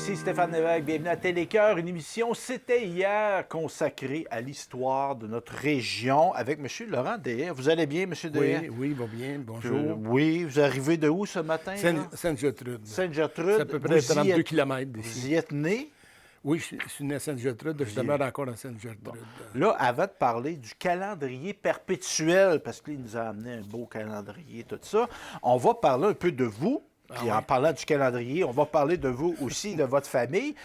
ici Stéphane Lévesque. Bienvenue à Télécœur, une émission C'était hier consacrée à l'histoire de notre région avec M. Laurent Dehaye. Vous allez bien, M. Dehaye? Oui, va bien. Bonjour. Oui, vous arrivez de où ce matin? Sainte-Gertrude. Sainte-Gertrude. C'est à peu près 32 km d'ici. Vous y êtes né? Oui, je suis né à Sainte-Gertrude. Je demeure encore à Sainte-Gertrude. Bon. Là, avant de parler du calendrier perpétuel, parce qu'il nous a amené un beau calendrier, tout ça, on va parler un peu de vous. Puis en parlant du calendrier, on va parler de vous aussi, de votre famille.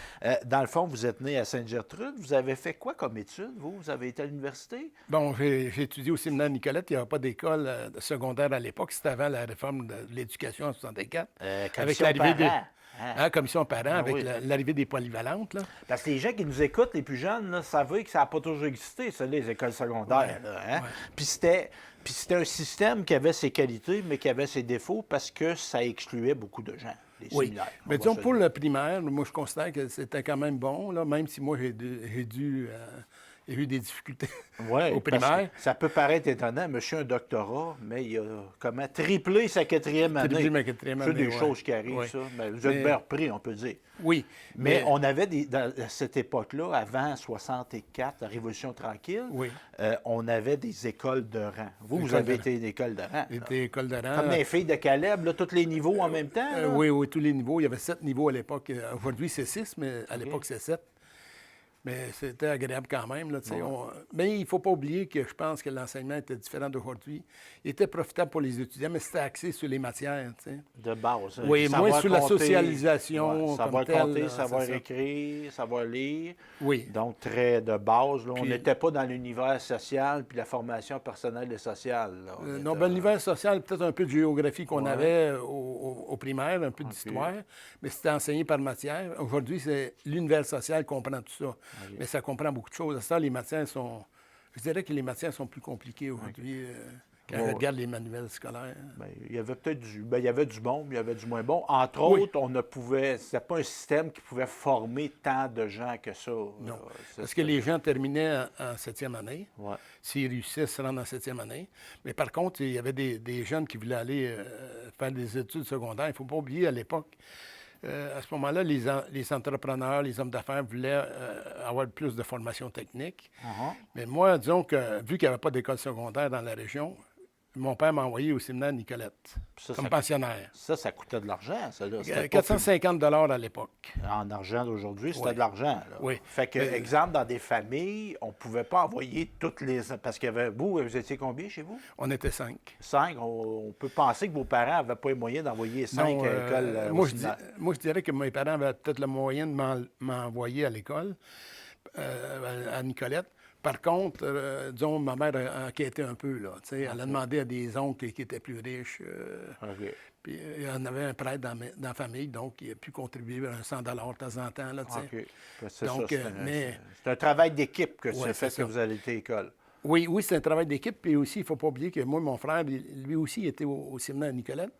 Dans le fond, vous êtes né à Sainte-Gertrude. Vous avez fait quoi comme études, vous? Vous avez été à l'université? Bon, j'ai étudié au séminaire Nicolette. Il n'y avait pas d'école secondaire à l'époque. C'était avant la réforme de l'éducation en 64. Avec l'arrivée des... commission parents, avec l'arrivée des polyvalentes. Là. Parce que les gens qui nous écoutent, les plus jeunes, là, savent que ça n'a pas toujours existé, ça, les écoles secondaires. Là, hein? Puis c'était un système qui avait ses qualités, mais qui avait ses défauts parce que ça excluait beaucoup de gens, les séminaires. Mais disons, pour le primaire, moi, je considère que c'était quand même bon, là, même si moi, j'ai eu des difficultés au primaire. Ça peut paraître étonnant, monsieur a un doctorat, mais il a comment triplé sa quatrième année. Triplé ma quatrième année, C'est des choses qui arrivent, ça. Mais vous êtes bien repris, on peut dire. Oui. Mais on avait, à cette époque-là, avant 64, la Révolution tranquille, on avait des écoles de rang. Vous avez été une école de rang. J'étais école de rang. Comme les filles de Caleb, là, tous les niveaux en même temps? Oui, tous les niveaux. Il y avait 7 niveaux à l'époque. Aujourd'hui, c'est 6, mais à l'époque, c'est 7. Mais c'était agréable quand même. Là, mais il ne faut pas oublier que je pense que l'enseignement était différent d'aujourd'hui. Il était profitable pour les étudiants, mais c'était axé sur les matières. T'sais. De base. Oui, moins sur la socialisation. Savoir comme compter, tel, savoir écrire, savoir lire. Oui. Donc, très de base. Là, on n'était pas dans l'univers social puis la formation personnelle et sociale. Là. Non, l'univers social, peut-être un peu de géographie qu'on avait au primaire, un peu d'histoire, mais c'était enseigné par matière. Aujourd'hui, c'est l'univers social qui comprend tout ça. Mais ça comprend beaucoup de choses. À ça, les matières sont... Je dirais que les matières sont plus compliquées aujourd'hui quand on regarde les manuels scolaires. Bien, il y avait peut-être il y avait du bon, mais il y avait du moins bon. Entre autres, on ne pouvait... C'était pas un système qui pouvait former tant de gens que ça. Non, parce que les gens terminaient en 7e année. S'ils réussissaient à se rendre en 7e année. Mais par contre, il y avait des jeunes qui voulaient aller faire des études secondaires. Il ne faut pas oublier, à l'époque, à ce moment-là, les entrepreneurs, les hommes d'affaires voulaient avoir plus de formation technique. Mais moi, disons que, vu qu'il n'y avait pas d'école secondaire dans la région, mon père m'a envoyé au séminaire Nicolette, comme pensionnaire. Ça coûtait de l'argent, ça. Là. 450 $ à l'époque. En argent d'aujourd'hui, c'était de l'argent. Là. Oui. Fait que, exemple, dans des familles, on ne pouvait pas envoyer toutes les... Parce qu'il y avait... Vous étiez combien chez vous? On était 5. 5. On peut penser que vos parents n'avaient pas les moyens d'envoyer 5 à l'école. Moi, je dirais que mes parents avaient peut-être le moyen de m'envoyer à l'école, à Nicolette. Par contre, disons, ma mère a enquêté un peu, là. Elle a demandé à des oncles qui étaient plus riches. Puis il y en avait un prêtre dans la famille, donc il a pu contribuer à 100 $ de temps en temps, là, c'est un travail d'équipe que ça fait que vous allez à l'école. Oui, c'est un travail d'équipe. Puis aussi, il ne faut pas oublier que moi, mon frère, lui aussi, était au séminaire Nicolette.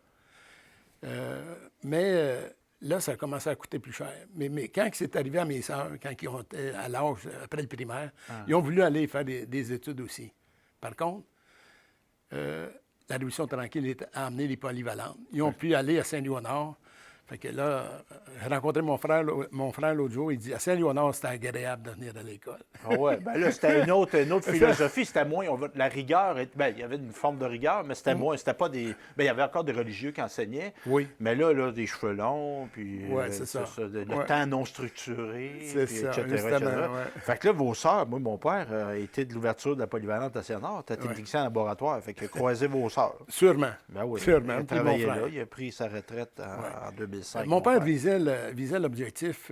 Là, ça a commencé à coûter plus cher. Mais quand c'est arrivé à mes sœurs, quand ils ont été à l'âge, après le primaire, ils ont voulu aller faire des études aussi. Par contre, la Révolution tranquille a amené les polyvalentes. Ils ont pu aller à Saint-Léonard. Fait que là, j'ai rencontré mon frère l'autre jour. Il dit, à Saint-Léonard, c'était agréable de venir à l'école. Ah ouais, bien là, c'était une autre philosophie. C'était moins, la rigueur, bien, il y avait une forme de rigueur, mais c'était moins, c'était pas des... Bien, il y avait encore des religieux qui enseignaient. Oui. Mais là, des cheveux longs, puis c'est ça. Le temps non structuré, c'est puis, ça, etc. Fait que là, vos sœurs, moi, mon père était de l'ouverture de la polyvalente à Saint-Léonard, était technicien en laboratoire, fait que croisez vos sœurs. Sûrement. Ben oui. Sûrement. Il a travaillé là, il a pris sa retraite en 2005. Mon père visait l'objectif.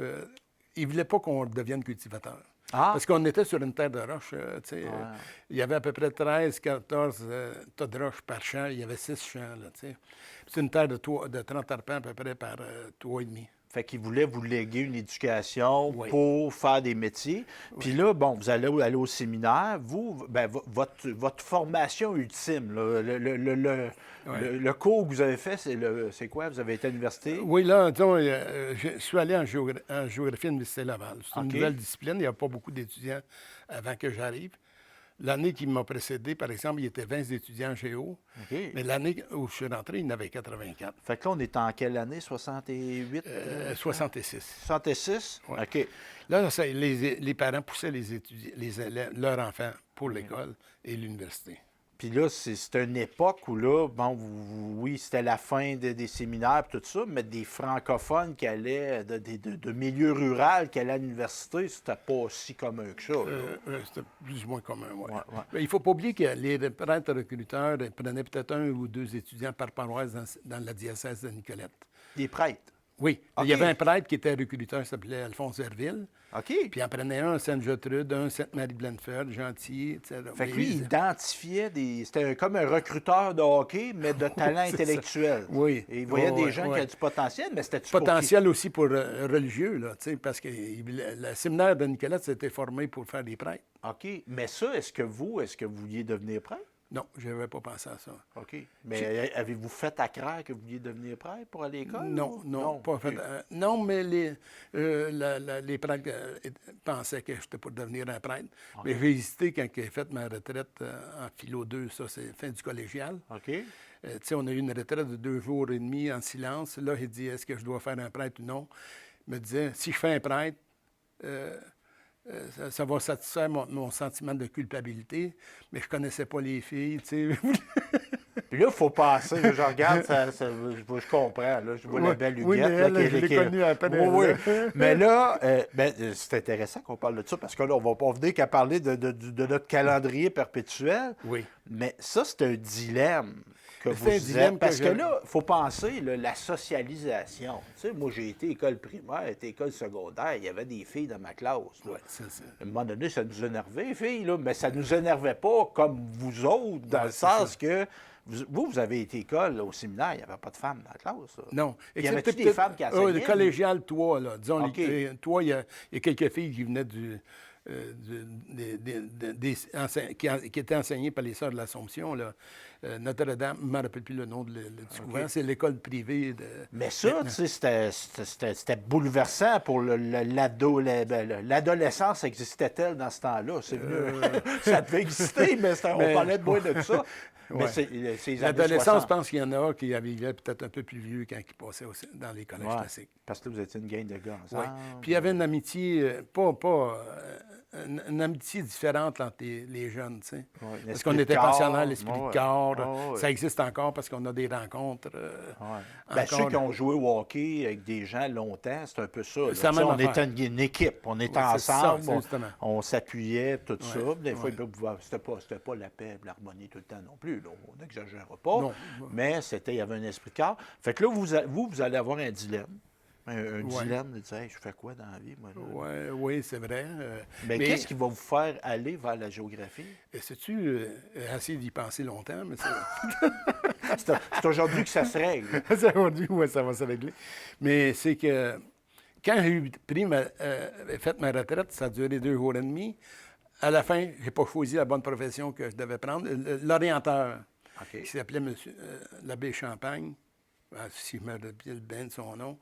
Il ne voulait pas qu'on devienne cultivateur. Parce qu'on était sur une terre de roche. Il y avait à peu près 13-14 tas de roches par champ. Il y avait 6 champs. C'est une terre de 30 arpents à peu près par 3,5. Fait qu'il voulait vous léguer une éducation pour faire des métiers. Puis là, bon, vous allez aller au séminaire. Vous, ben, votre formation ultime, là, le cours que vous avez fait, c'est quoi? Vous avez été à l'université? Oui, là, disons, je suis allé en géographie à l'Université Laval. C'est une nouvelle discipline. Il n'y a pas beaucoup d'étudiants avant que j'arrive. L'année qui m'a précédé, par exemple, il y était 20 étudiants en géo. OK. Mais l'année où je suis rentré, il y en avait 84. Fait que là, on est en quelle année? 68? 66. 66? Ouais. OK. Là, les parents poussaient les étudiants, les élèves, leurs enfants pour l'école et l'université. Puis là, c'est une époque où là, bon, oui, c'était la fin des séminaires et tout ça, mais des francophones qui allaient de milieux ruraux, qui allaient à l'université, c'était pas aussi commun que ça. C'était plus ou moins commun, oui. Ouais, ouais. Il ne faut pas oublier que les prêtres recruteurs prenaient peut-être 1 ou 2 étudiants par paroisse dans la diocèse de Nicolette. Des prêtres. Oui. OK. Il y avait un prêtre qui était recruteur, il s'appelait Alphonse Herville. OK. Puis il en prenait un à Sainte-Gertrude, un à Sainte-Marie-Blanford, Gentil, etc. Fait que lui, il identifiait des. C'était comme un recruteur de hockey, mais de talent intellectuel. Oui. Et il voyait des gens qui avaient du potentiel, mais c'était pour potentiel aussi pour religieux, là, parce que le séminaire de Nicolette s'était formé pour faire des prêtres. OK. Mais ça, est-ce que vous vouliez devenir prêtre? Non, je n'avais pas pensé à ça. OK. Mais avez-vous fait à craire que vous vouliez devenir prêtre pour aller à l'école? Non, pas fait. Non, mais les prêtres pensaient que j'étais pour devenir un prêtre. Okay. Mais j'ai hésité quand j'ai fait ma retraite en philo 2, ça c'est fin du collégial. OK. On a eu une retraite de 2 jours et demi en silence. Là, il dit, est-ce que je dois faire un prêtre ou non? Il me disait, si je fais un prêtre, ça va satisfaire mon sentiment de culpabilité, mais je ne connaissais pas les filles, tu sais. Puis là, il faut passer. Je regarde, je comprends. Là, je vois la belle Huguette. Oui, mais elle, je l'ai connue à peine. Oui. Mais là, c'est intéressant qu'on parle de ça, parce que là, on ne va pas venir qu'à parler de notre calendrier perpétuel. Oui. Mais ça, c'est un dilemme que vous êtes. Parce que là, il faut penser, là, la socialisation. Tu sais, moi, j'ai été école primaire, été école secondaire, il y avait des filles dans ma classe. Oui, c'est ça. À un moment donné, ça nous énervait, les filles, là, mais ça ne nous énervait pas comme vous autres, dans le sens que vous avez été école au séminaire, il n'y avait pas de femmes dans la classe. Là. Non. Il y avait-tu des femmes qui enseignaient? Le collégial 3, là. Disons, okay. 3, il y a quelques filles qui venaient qui étaient enseignées par les Sœurs de l'Assomption, là. Notre-Dame, je ne me rappelle plus le nom du couvent, c'est l'école privée. Mais ça, tu sais, c'était bouleversant pour l'adolescence. Existait-elle dans ce temps-là? C'est venu... ça devait exister, mais on parlait de moins de ça. Mais c'est l'adolescence, je pense qu'il y en a qui vivaient peut-être un peu plus vieux quand ils passaient dans les collèges classiques. Parce que vous étiez une gang de gars ensemble. Oui. Puis il y avait une amitié, une amitié différente entre les jeunes, tu sais. Oui, parce qu'on était pensionnaires, l'esprit de corps. Oui. Ça existe encore parce qu'on a des rencontres. Ceux qui ont joué au hockey avec des gens longtemps, c'est un peu ça. On était une équipe, on était ensemble, ça, on s'appuyait, tout ça. Des fois, c'était pas la paix et l'harmonie tout le temps non plus. Là. On n'exagéra pas. Non. Mais il y avait un esprit de corps. Fait que là, vous allez avoir un dilemme. Un dilemme de dire hey, je fais quoi dans la vie, moi? Oui, c'est vrai. Mais qu'est-ce qui va vous faire aller vers la géographie? Sais-tu, essayer d'y penser longtemps, mais c'est aujourd'hui que ça se règle. C'est aujourd'hui, oui, ça va se régler. Mais c'est que quand j'ai fait ma retraite, ça a duré 2 jours et demi. À la fin, je n'ai pas choisi la bonne profession que je devais prendre. L'orienteur, qui s'appelait l'abbé Champagne, si je me rappelle bien de son nom,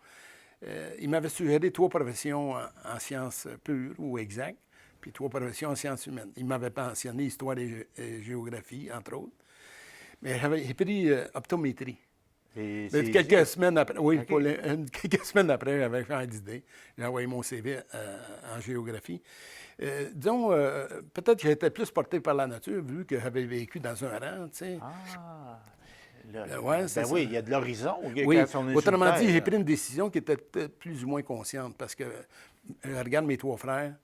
il m'avait suggéré 3 professions en sciences pures ou exactes, puis 3 professions en sciences humaines. Il m'avait pensionné histoire et géographie, entre autres. Mais j'ai pris optométrie. Quelques semaines après, quelques semaines après, j'avais changé d'idée. J'ai envoyé mon CV en géographie. Disons, peut-être que j'étais plus porté par la nature, vu que j'avais vécu dans un rang, tu sais. Oui, il y a de l'horizon. Oui. Autrement dit, j'ai pris une décision qui était plus ou moins consciente parce que, regarde mes 3 frères,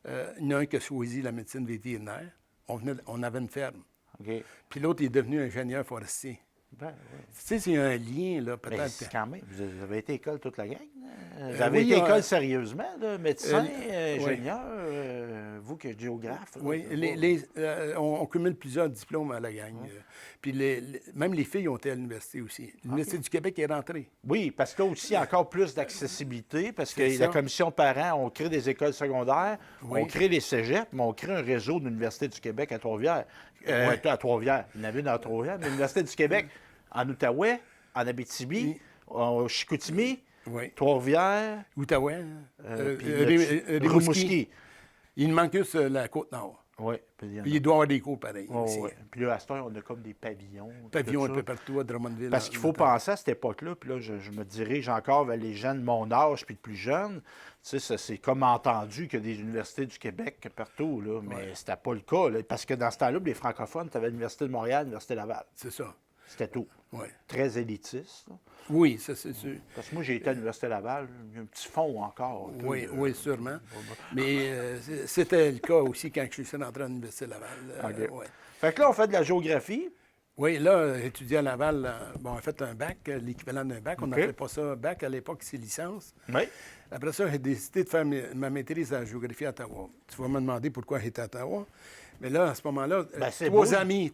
il y en a un qui a choisi la médecine vétérinaire. On avait une ferme. Puis l'autre est devenu ingénieur forestier. Tu sais, c'est un lien, là, peut-être. Quand même, vous avez été à l'école toute la gang. Vous avez été à l'école sérieusement, là, médecin, ingénieur, vous qui êtes géographe. Oui, on cumule plusieurs diplômes à la gang. Puis même les filles ont été à l'université aussi. L'Université du Québec est rentrée. Oui, parce que là aussi, encore plus d'accessibilité, parce que la commission de parents, on crée des écoles secondaires, on crée les cégeps, mais on crée un réseau de l'Université du Québec à Trois-Rivières. À Trois-Rivières. Il y en avait une à Trois-Rivières, mais l'Université du Québec, en Outaouais, en Abitibi, en Chicoutimi, Trois-Rivières, Outaouais, Rimouski. Il manque juste la Côte-Nord. Oui. Puis il doit y avoir des cours pareils. Oui. Puis là, à ce temps, on a comme des pavillons. Pavillons un peu partout à Drummondville. Parce qu'il faut penser à cette époque-là, puis là, je me dirige encore vers les jeunes de mon âge puis de plus jeunes. Tu sais, c'est comme entendu qu'il y a des universités du Québec partout, là, mais c'était pas le cas. Là, parce que dans ce temps-là, les francophones, tu avais l'Université de Montréal, l'Université Laval. C'est ça. C'était tout. Oui. Très élitiste. Là. Oui, ça, c'est sûr. Parce que moi, j'ai été à l'Université Laval, il y a un petit fond encore. Oui, sûrement. Mais c'était le cas aussi quand je suis rentré à l'Université Laval. Ouais. Fait que là, on fait de la géographie. Oui, là, étudier à Laval, on a fait un bac, l'équivalent d'un bac. On n'appelait pas ça bac à l'époque, c'est licence. Oui. Après ça, j'ai décidé de faire ma maîtrise en géographie à Ottawa. Tu vas me demander pourquoi j'étais à Ottawa. Mais là, à ce moment-là,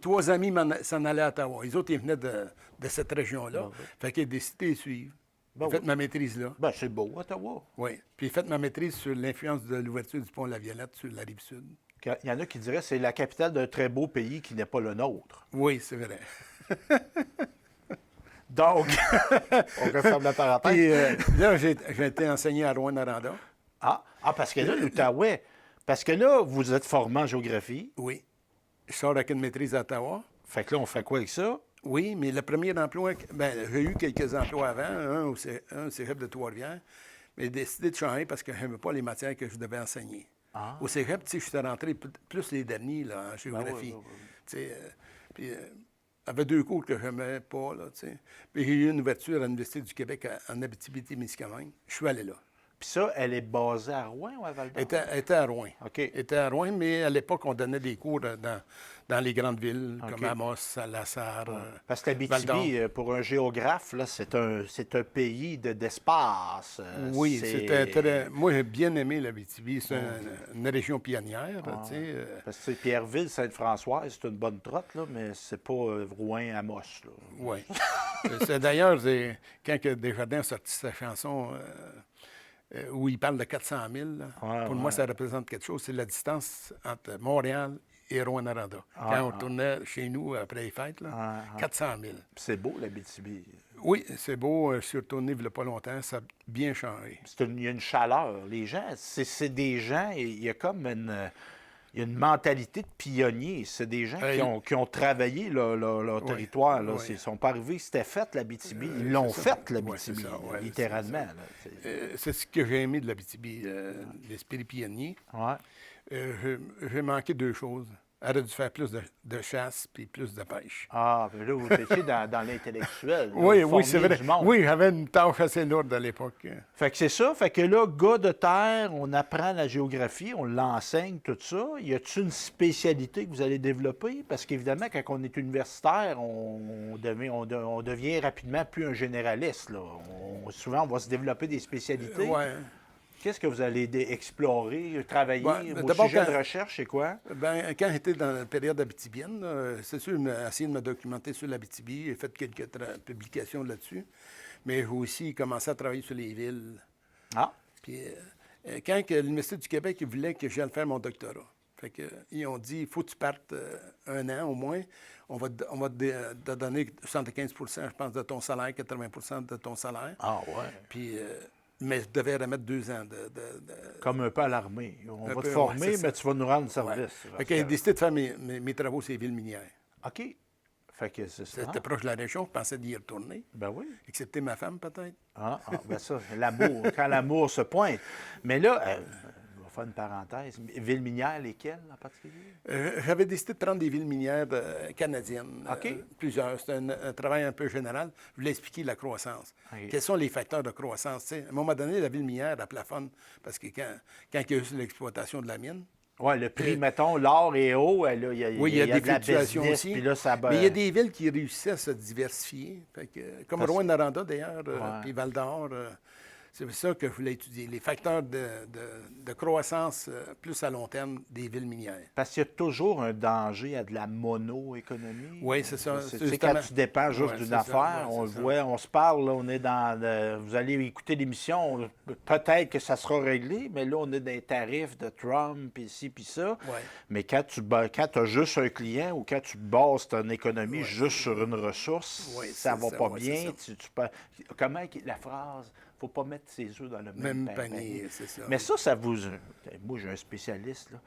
trois amis s'en allaient à Ottawa. Les autres, ils venaient de cette région-là. Fait qu'ils ont décidé de suivre. J'ai fait ma maîtrise là. C'est beau, Ottawa. Oui. Puis j'ai fait ma maîtrise sur l'influence de l'ouverture du pont La Violette sur la Rive-Sud. Il y en a qui diraient que c'est la capitale d'un très beau pays qui n'est pas le nôtre. Oui, c'est vrai. Donc, on referme la parenthèse. Puis là, j'ai été enseigné à Rouyn-Noranda. Parce que là, l'Outaouais, parce que là, vous êtes formé en géographie. Oui. Je sors avec une maîtrise à Ottawa. Fait que là, on fait quoi avec ça? Oui, mais le premier emploi, j'ai eu quelques emplois avant, un au cégep de Trois-Rivières, mais j'ai décidé de changer parce que je n'aimais pas les matières que je devais enseigner. Au cégep, tu sais, je suis rentré plus les derniers là, en géographie. Tu sais, puis il y avait 2 cours que je n'aimais pas, là, tu sais. Puis j'ai eu une ouverture à l'Université du Québec en Abitibi-Témiscamingue. Je suis allé là. Puis ça, elle est basée à Rouen ou à Val-d'Or? Elle était à Rouen. OK. Elle était à Rouen, mais à l'époque, on donnait des cours dans les grandes villes, comme Amos, Lassar, parce que l'Abitibi, pour un géographe, là, c'est un pays d'espace. Oui, c'était très... Moi, j'ai bien aimé l'Abitibi. C'est une région pionnière, tu sais. Parce que Pierreville, Sainte-Françoise, c'est une bonne trotte, là, mais c'est pas Rouen, Amos, là. Oui. D'ailleurs, quand Desjardins a sorti sa chanson... où il parle de 400 000. Pour moi, ça représente quelque chose. C'est la distance entre Montréal et Rouyn-Noranda. Quand on tournait chez nous après les fêtes, 400 000. C'est beau, l'Abitibi. Oui, c'est beau. Je suis retourné il n'y a pas longtemps. Ça a bien changé. Il y a une chaleur. Les gens, c'est des gens, il y a comme il y a une mentalité de pionnier. C'est des gens qui ont travaillé leur territoire. Là. Ils ne sont pas arrivés, c'était fait l'Abitibi. Ils l'ont fait, l'Abitibi, littéralement. C'est ce que j'ai aimé de l'Abitibi, l'esprit pionnier. J'ai manqué 2 choses. Elle aurait dû faire plus de chasse puis plus de pêche. Mais là, vous étiez dans l'intellectuel. Oui, c'est vrai. Oui, j'avais une tâche assez lourde à l'époque. Fait que c'est ça. Fait que là, gars de terre, on apprend la géographie, on l'enseigne, tout ça. Y a-t-il une spécialité que vous allez développer? Parce qu'évidemment, quand on est universitaire, on devient rapidement plus un généraliste. Là. Souvent, on va se développer des spécialités. Oui. Qu'est-ce que vous allez explorer, travailler? Vos sujets de recherche, c'est quoi? Quand j'étais dans la période abitibienne, c'est sûr, j'ai essayé de me documenter sur l'Abitibi. J'ai fait quelques publications là-dessus. Mais j'ai aussi commencé à travailler sur les villes. Puis, quand l'Université du Québec voulait que j'aille faire mon doctorat, ils ont dit, il faut que tu partes 1 an au moins. On va te donner 75 je pense, de ton salaire, 80 de ton salaire. Puis... mais je devais remettre 2 ans de... Comme un peu à l'armée. On va te former, mais tu vas nous rendre service. J'ai décidé de faire mes travaux sur les villes minières. OK. Fait que c'est ça. C'était proche de la région, je pensais d'y retourner. Ben oui. Excepté ma femme, peut-être. Ben ça, l'amour, quand l'amour se pointe. Mais là, on va faire une parenthèse. Villes minières, lesquelles en particulier? J'avais décidé de prendre des villes minières canadiennes. OK. Plusieurs. C'était un travail un peu général. Je voulais expliquer la croissance. Quels sont les facteurs de croissance? T'sais, à un moment donné, la ville minière, elle plafonne parce que quand il y a eu l'exploitation de la mine, oui, le prix, mettons, l'or est haut. Il y a des de la fluctuations business, aussi. Puis là, mais il y a des villes qui réussissaient à se diversifier. Comme Rouyn-Noranda, d'ailleurs, puis Val-d'Or. C'est ça que je voulais étudier, les facteurs de croissance plus à long terme des villes minières. Parce qu'il y a toujours un danger à de la mono-économie. Oui, c'est ça. C'est quand tu dépends juste d'une affaire, on le voit, on se parle, là, on est vous allez écouter l'émission, peut-être que ça sera réglé, mais là, on est dans les tarifs de Trump, puis ci, puis ça. Mais quand tu as juste un client ou quand tu bases ton économie juste sur une ressource, ça va pas bien. Comment la phrase... Il ne faut pas mettre ses œufs dans le même panier. C'est ça. Mais ça vous... Moi, j'ai un spécialiste, là.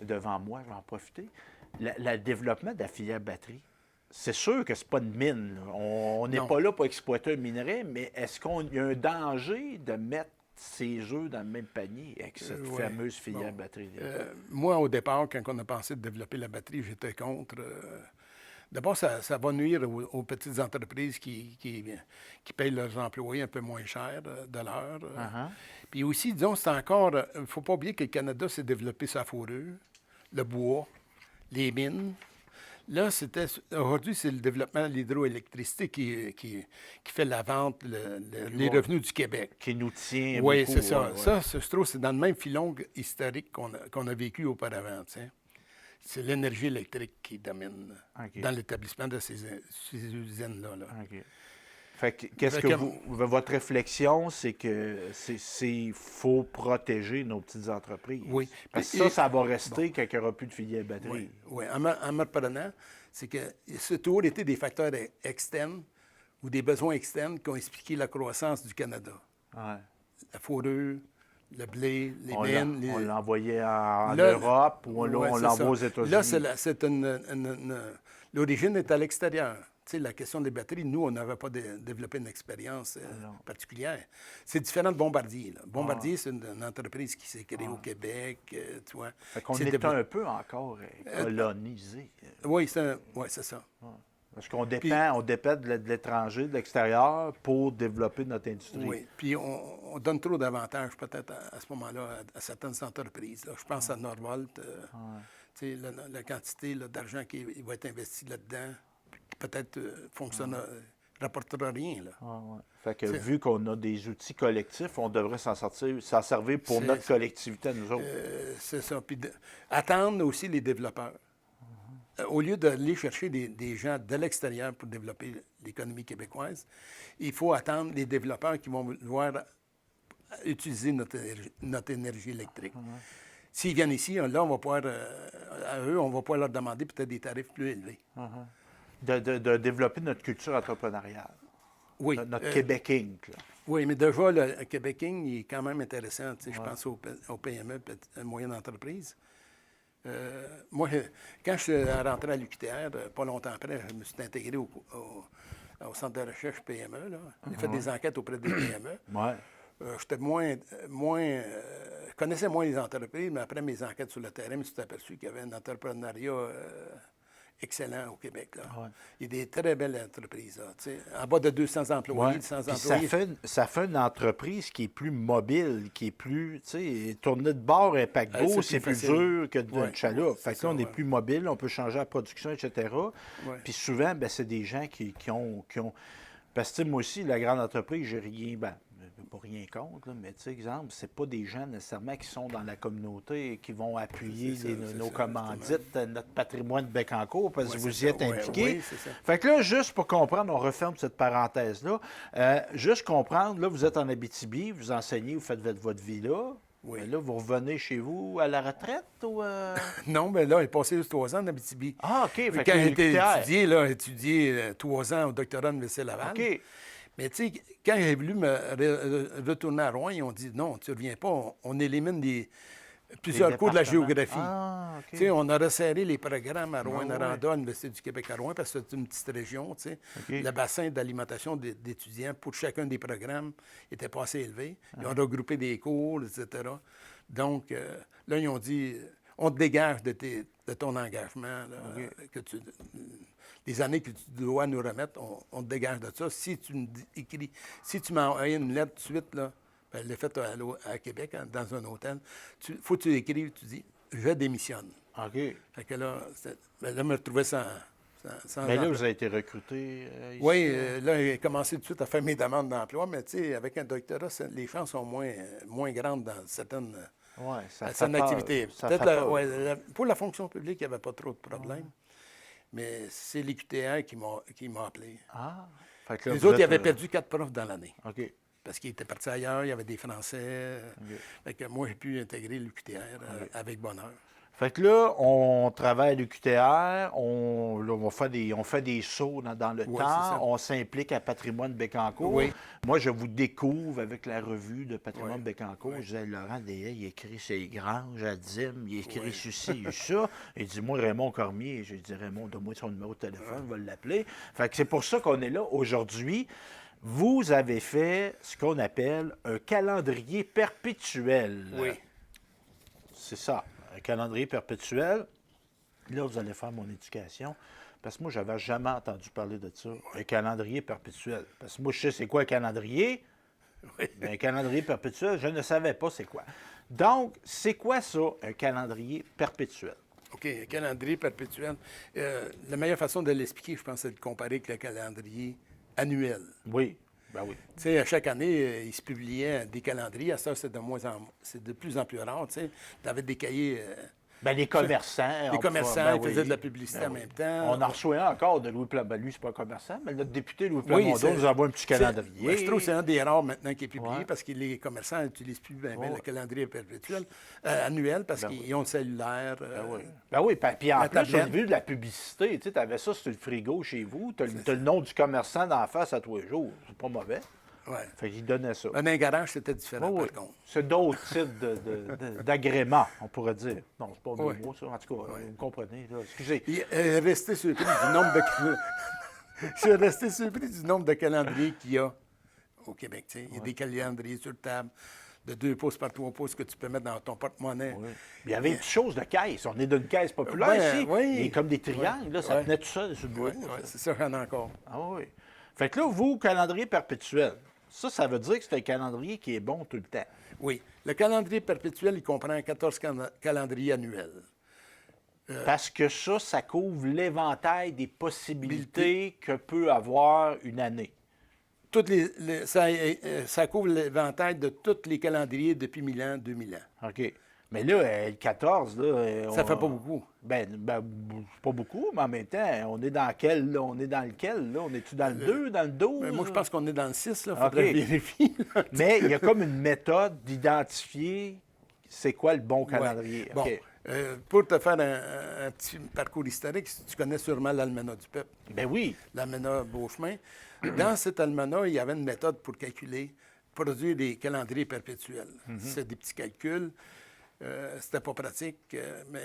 devant moi, je vais en profiter. Le développement de la filière batterie, c'est sûr que c'est pas une mine, là. On n'est pas là pour exploiter un minerai, mais est-ce qu'il y a un danger de mettre ces œufs dans le même panier avec cette fameuse filière batterie? Moi, au départ, quand on a pensé de développer la batterie, j'étais contre. D'abord, ça va nuire aux petites entreprises qui payent leurs employés un peu moins cher de l'heure. Puis aussi, disons, c'est encore... Il ne faut pas oublier que le Canada s'est développé sa fourrure, le bois, les mines. Là, aujourd'hui, c'est le développement de l'hydroélectricité qui fait la vente, les revenus du Québec. Qui nous tient beaucoup. Oui, c'est ça. Ouais. Ça, je trouve, c'est dans le même filon historique qu'on a vécu auparavant, tu sais. C'est l'énergie électrique qui domine dans l'établissement de ces usines-là. Là. Fait que votre réflexion, c'est que faut protéger nos petites entreprises. Oui. Parce que ça va rester quand il n'y aura plus de filière batterie. Oui. En me reprenant, c'est que c'est toujours été des facteurs externes ou des besoins externes qui ont expliqué la croissance du Canada. Ouais. La fourrure, le blé, les mines. On l'envoyait en Europe ou on l'envoie aux États-Unis. Là, l'origine est à l'extérieur. Tu sais, la question des batteries, nous, on n'avait pas développé une expérience particulière. C'est différent de Bombardier. Là. Bombardier, c'est une entreprise qui s'est créée au Québec, tu vois. Fait qu'on est un peu encore colonisé. Oui, c'est ça. Parce qu'on dépend de l'étranger, de l'extérieur, pour développer notre industrie. Oui, puis on donne trop d'avantages peut-être à ce moment-là à certaines entreprises. Là. Je pense à Norvolt, tu sais, la quantité d'argent qui va être investi là-dedans. Peut-être rapportera rien. Là. Fait que vu qu'on a des outils collectifs, on devrait s'en servir pour notre collectivité à nous autres. C'est ça. Puis attendre aussi les développeurs. Au lieu d'aller chercher des gens de l'extérieur pour développer l'économie québécoise, il faut attendre les développeurs qui vont vouloir utiliser notre énergie électrique. S'ils viennent ici, là, on va pouvoir, on va pouvoir leur demander peut-être des tarifs plus élevés. De développer notre culture entrepreneuriale. Oui. Notre Québéking. Oui, mais déjà, le Québéking, il est quand même intéressant. Je pense aux PME, moyennes entreprises. Moi, quand je suis rentré à l'UQTR, pas longtemps après, je me suis intégré au centre de recherche PME. Là. J'ai fait des enquêtes auprès des PME. J'étais je connaissais moins les entreprises, mais après mes enquêtes sur le terrain, je me suis aperçu qu'il y avait un entrepreneuriat excellent au Québec. Là. Il y a des très belles entreprises. Là, en bas de 200 employés, 100 employés. Ça fait une entreprise qui est plus mobile, qui est plus, tourner de bord un paquebot, c'est plus dur que de chaloupe. Fait que là, on est plus mobile, on peut changer la production, etc. Puis souvent, c'est des gens qui ont... Parce que moi aussi, la grande entreprise, j'ai rien... pas rien contre, là, mais tu sais, exemple, c'est pas des gens nécessairement qui sont dans la communauté et qui vont appuyer nos commandites, notre patrimoine de Bécancour, parce que vous y êtes impliqués. Fait que là, juste pour comprendre, on referme cette parenthèse-là. Juste comprendre, là, vous êtes en Abitibi, vous enseignez, vous faites votre vie là. Oui. Mais là, vous revenez chez vous à la retraite ou... Non, mais là, il est passé juste 3 ans en Abitibi. Ah, OK. Fait quand il était étudié 3 ans au doctorat de l'Université Laval. OK. Mais tu sais, quand j'ai voulu me retourner à Rouen, ils ont dit non, tu ne reviens pas, on élimine plusieurs cours de la géographie. Ah, OK. Tu sais, on a resserré les programmes à Rouen-Noranda, à l'Université du Québec à Rouen, parce que c'est une petite région, tu sais. Le bassin d'alimentation d'étudiants pour chacun des programmes était pas assez élevé. Ils ont regroupé des cours, etc. Donc, là, ils ont dit, on te dégage de ton engagement, là, les années que tu dois nous remettre, on te dégage de ça. Si tu m'as envoyé une lettre tout de suite, là, elle l'a faite à Québec, dans un hôtel, faut que tu écrives, tu dis, je démissionne. OK. Fait que là, je me retrouvais sans mais là, vous avez été recruté ici? Oui, là, j'ai commencé tout de suite à faire mes demandes d'emploi, mais tu sais, avec un doctorat, les chances sont moins grandes dans certaines activités. Pour la fonction publique, il n'y avait pas trop de problèmes. Mais c'est l'UQTR qui m'a appelé. Ah! Fait que là, les autres, ils avaient perdu 4 profs dans l'année. OK. Parce qu'ils étaient partis ailleurs, il y avait des Français. Fait que moi, j'ai pu intégrer l'UQTR avec bonheur. Fait que là, on travaille à l'UQTR, on fait des sauts dans le temps, on s'implique à Patrimoine Bécancour. Oui. Moi, je vous découvre avec la revue de Patrimoine Bécancour. Je disais, Laurent Deshaies, il écrit ses granges à Dîmes, il écrit ceci et ça. Il dit, moi, Raymond Cormier. J'ai dit, Raymond, donne-moi son numéro de téléphone, je vais l'appeler. Fait que c'est pour ça qu'on est là aujourd'hui. Vous avez fait ce qu'on appelle un calendrier perpétuel. Oui. C'est ça. Un calendrier perpétuel. Là, vous allez faire mon éducation. Parce que moi, je n'avais jamais entendu parler de ça. Un calendrier perpétuel. Parce que moi, je sais c'est quoi un calendrier. Oui. Mais un calendrier perpétuel, je ne savais pas c'est quoi. Donc, c'est quoi ça, un calendrier perpétuel? OK, un calendrier perpétuel. La meilleure façon de l'expliquer, je pense, c'est de comparer avec le calendrier annuel. Oui. Ben oui. Tu sais, à chaque année, il se publiait des calendriers. À ça, c'est de plus en plus rare. Tu sais, tu avais des cahiers. Ben, les commerçants. Les commerçants, ben ils faisaient oui. de la publicité Ben en oui. même temps. On en reçoit un encore de Louis Plamondon. Ben, lui, c'est pas un commerçant, mais notre député Louis Oui, Plamondon nous envoie un petit calendrier. Ouais, je trouve que c'est un des rares maintenant qui est publié Ouais. parce que les commerçants n'utilisent plus bien Ouais. le calendrier perpétuel, annuel parce Ben qu'ils ont le cellulaire. Ben oui, puis en La plus, au tablette. vu de la publicité, tu avais ça sur le frigo chez vous, tu as le nom du commerçant d'en face à tous les jours. C'est pas mauvais. Ouais. Fait qu'il donnait ça. Dans un garage, c'était différent, Oui, oui. par contre. C'est d'autres types d'agréments, on pourrait dire. Non, c'est pas un Oui. mot, ça. En tout cas, vous me comprenez. Là. Excusez. Puis, resté surpris du nombre de... Je suis resté surpris du nombre de calendriers qu'il y a au Québec. Tu sais. Il y a des calendriers sur table de 2 pouces par 3 pouces que tu peux mettre dans ton porte-monnaie. Oui. Il y avait une chose de caisse. On est d'une caisse populaire Ouais, ici. oui. Et comme des triangles, là, ça Ouais. tenait tout seul sur le bureau. Oui, ça. c'est ça, j'en ai encore. Ah oui. Fait que là, vous, calendrier perpétuel, ça veut dire que c'est un calendrier qui est bon tout le temps. Oui. Le calendrier perpétuel, il comprend 14 calendriers annuels. Parce que ça couvre l'éventail des possibilités que peut avoir une année. Ça couvre l'éventail de tous les calendriers depuis 1000 ans, 2000 ans. OK. Mais là, le 14, là... Ça fait pas beaucoup. Ben, c'est pas beaucoup, mais en même temps, on est dans quel, là? On est dans lequel, là? On est-tu dans le 2, dans le 12? Mais moi, je là? pense qu'on est dans le 6, là. Faudrait OK. vérifier. là. Mais il y a comme une méthode d'identifier c'est quoi le bon calendrier. Bon, OK. pour te faire un petit parcours historique, tu connais sûrement l'Almanach du peuple, Ben oui. l'Almanach Beauchemin. Dans cet almanach, il y avait une méthode pour calculer, produire des calendriers perpétuels. C'est des petits calculs. C'était pas pratique, mais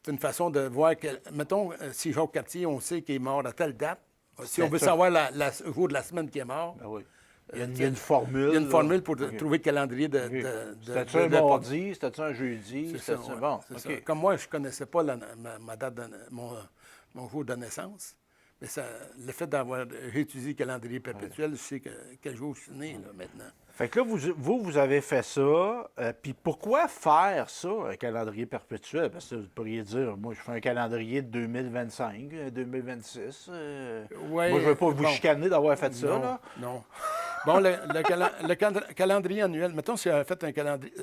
c'est une façon de voir que, mettons, si Jacques Cartier, on sait qu'il est mort à telle date, si on veut ça. savoir le jour de la semaine qu'il est mort, Ben oui. Il y a une formule. il y a une formule là. pour OK. trouver le calendrier de... OK. de C'était-tu un de- mardi? C'était-tu un jeudi? C'est ça, C'était-tu- ouais, bon, c'est OK. ça. Comme moi, je ne connaissais pas ma date mon jour de naissance. Mais le fait d'avoir réutilisé le calendrier perpétuel, je sais quel jour je suis né, là, maintenant. Fait que là, vous avez fait ça. Puis pourquoi faire ça, un calendrier perpétuel? Parce que vous pourriez dire, moi, je fais un calendrier de 2025, 2026. Ouais, moi, je ne veux pas vous bon. chicaner d'avoir fait ça, Non, là. non. Bon, le calendrier annuel, mettons si j'avais fait un calendrier...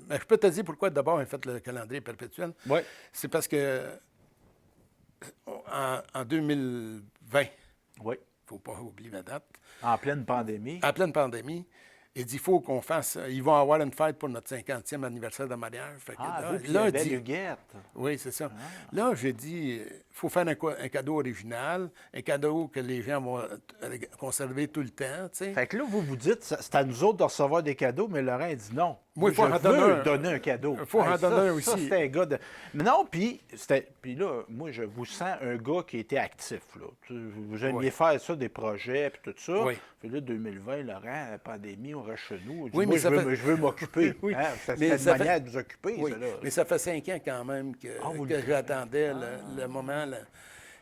ben, je peux te dire pourquoi d'abord j'ai fait le calendrier perpétuel. Oui. C'est parce que en 2020, il Oui. ne faut pas oublier la date, En pleine pandémie. en pleine pandémie, il dit il faut qu'on fasse... Ils vont avoir une fête pour notre 50e anniversaire de mariage. Fait que Vous, puis là, la il belle dit- Huguette. Oui, c'est ça. Là, j'ai dit, il faut faire un cadeau original, un cadeau que les gens vont conserver tout le temps, tu sais. Fait que là, vous dites, c'est à nous autres de recevoir des cadeaux, mais Laurent dit non. Moi, il faut je en donner veux un. donner un cadeau. Il faut en ça, donner un ça, aussi. c'était un gars de... Mais non, puis là, moi, je vous sens un gars qui était actif, là. Vous aimiez Oui. faire ça, des projets, puis tout ça. Oui. Puis là, 2020, Laurent, la pandémie, on reste chez nous. Oui, Moi, mais ça fait- je veux m'occuper. Oui. Hein? Mais C'était une ça fait- manière de vous occuper, Oui, ça, là. mais ça fait 5 ans quand même que vous que le- j'attendais le moment.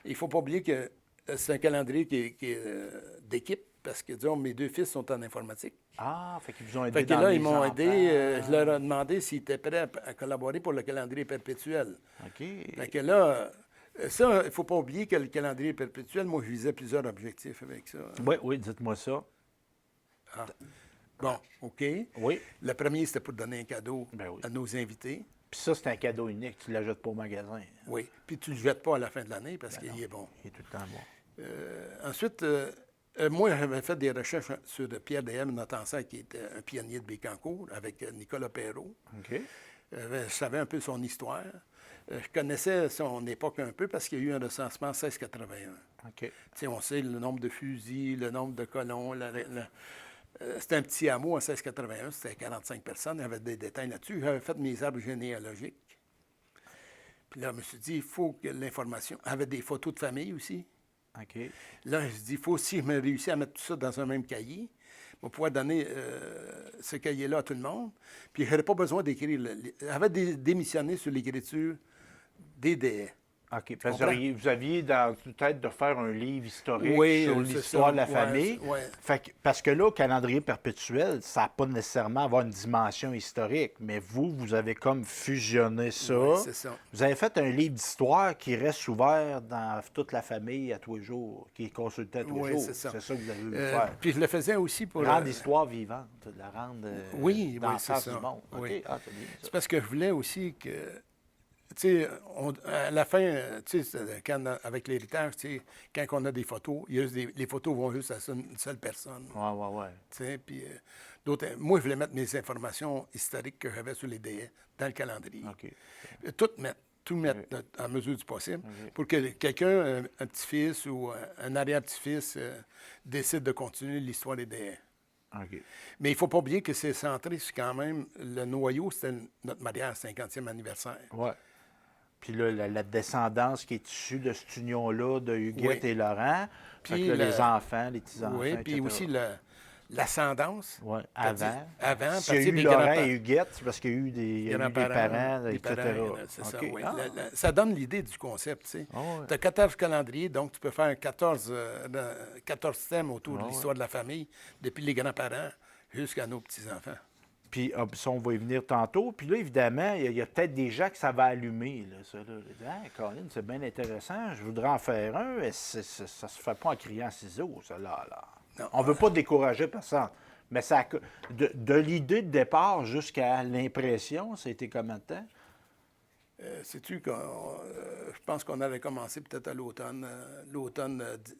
Il ne faut pas oublier que c'est un calendrier qui est d'équipe, parce que, disons, mes 2 fils sont en informatique. Ah, fait qu'ils vous ont aidé Fait que dans là, les ils m'ont enfants. aidé. Je leur ai demandé s'ils étaient prêts à collaborer pour le calendrier perpétuel. OK. Fait que là, ça, il ne faut pas oublier que le calendrier perpétuel, moi, je visais plusieurs objectifs avec ça. Oui, oui, dites-moi ça. Ah. Bon, OK. Oui. Le premier, c'était pour donner un cadeau Ben oui. à nos invités. Puis ça, c'est un cadeau unique. Tu ne l'achètes pas au magasin. Oui. Puis tu ne le jettes pas à la fin de l'année parce qu'il est bon. Il est tout le temps bon. Ensuite, moi, j'avais fait des recherches sur Pierre Deshem, notre ancêtre, qui était un pionnier de Bécancour, avec Nicolas Perrault. OK. Je savais un peu son histoire. Je connaissais son époque un peu parce qu'il y a eu un recensement en 1681. OK. On sait le nombre de fusils, le nombre de colons. C'était un petit hameau en 1681, c'était 45 personnes. Il y avait des détails là-dessus. J'avais fait mes arbres généalogiques. Puis là, je me suis dit, il faut que l'information... Il y avait des photos de famille aussi. OK. Là, je me suis dit, il faut si je me réussis à mettre tout ça dans un même cahier, je vais pouvoir donner ce cahier-là à tout le monde. Puis je n'aurais pas besoin d'écrire... J'avais démissionné sur l'écriture des délais. OK. Parce que vous aviez dans la tête de faire un livre historique Oui, sur l'histoire de la famille. Oui. Parce que là, au calendrier perpétuel, ça n'a pas nécessairement avoir une dimension historique, mais vous avez comme fusionné ça. Oui, c'est ça. Vous avez fait un livre d'histoire qui reste ouvert dans toute la famille à tous les jours, qui est consulté à tous les jours. C'est ça. C'est ça que vous avez voulu faire. Puis je le faisais aussi pour... Rendre l'histoire vivante, la rendre dans le c'est sens ça. du monde. Oui. OK. Ah, c'est bien ça. C'est parce que je voulais aussi que... Tu sais, à la fin, tu sais, avec l'héritage, tu sais, quand on a des photos, les photos vont juste à une seule personne. Oui. Tu sais, puis moi, je voulais mettre mes informations historiques que j'avais sur les délais dans le calendrier. OK. Tout mettre à mesure du possible pour que quelqu'un, un petit-fils ou un arrière-petit-fils, décide de continuer l'histoire des délais. OK. Mais il ne faut pas oublier que c'est centré sur quand même le noyau, c'était notre mariage 50e anniversaire. Oui. Puis là, la descendance qui est issue de cette union-là de Huguette et Laurent. Puis les enfants, les petits-enfants, oui, puis etc. aussi l'ascendance. Oui, avant. Avant, S'il y a eu Laurent et Huguette, c'est parce qu'il y a eu des parents, etc. C'est ça, OK. oui. Ça donne l'idée du concept, tu sais. Tu as 14 calendriers, donc tu peux faire 14 thèmes autour de l'histoire de la famille, depuis les grands-parents jusqu'à nos petits-enfants. Puis ça, on va y venir tantôt. Puis là, évidemment, il y a peut-être des gens que ça va allumer. Là, ça, là. Ah, Colin, c'est bien intéressant. Je voudrais en faire un. Mais ça se fait pas en criant ciseaux, ça, là. Non. On veut pas décourager personne. Mais ça, de l'idée de départ jusqu'à l'impression, ça a été combien de temps? Sais-tu que je pense qu'on avait commencé peut-être à l'automne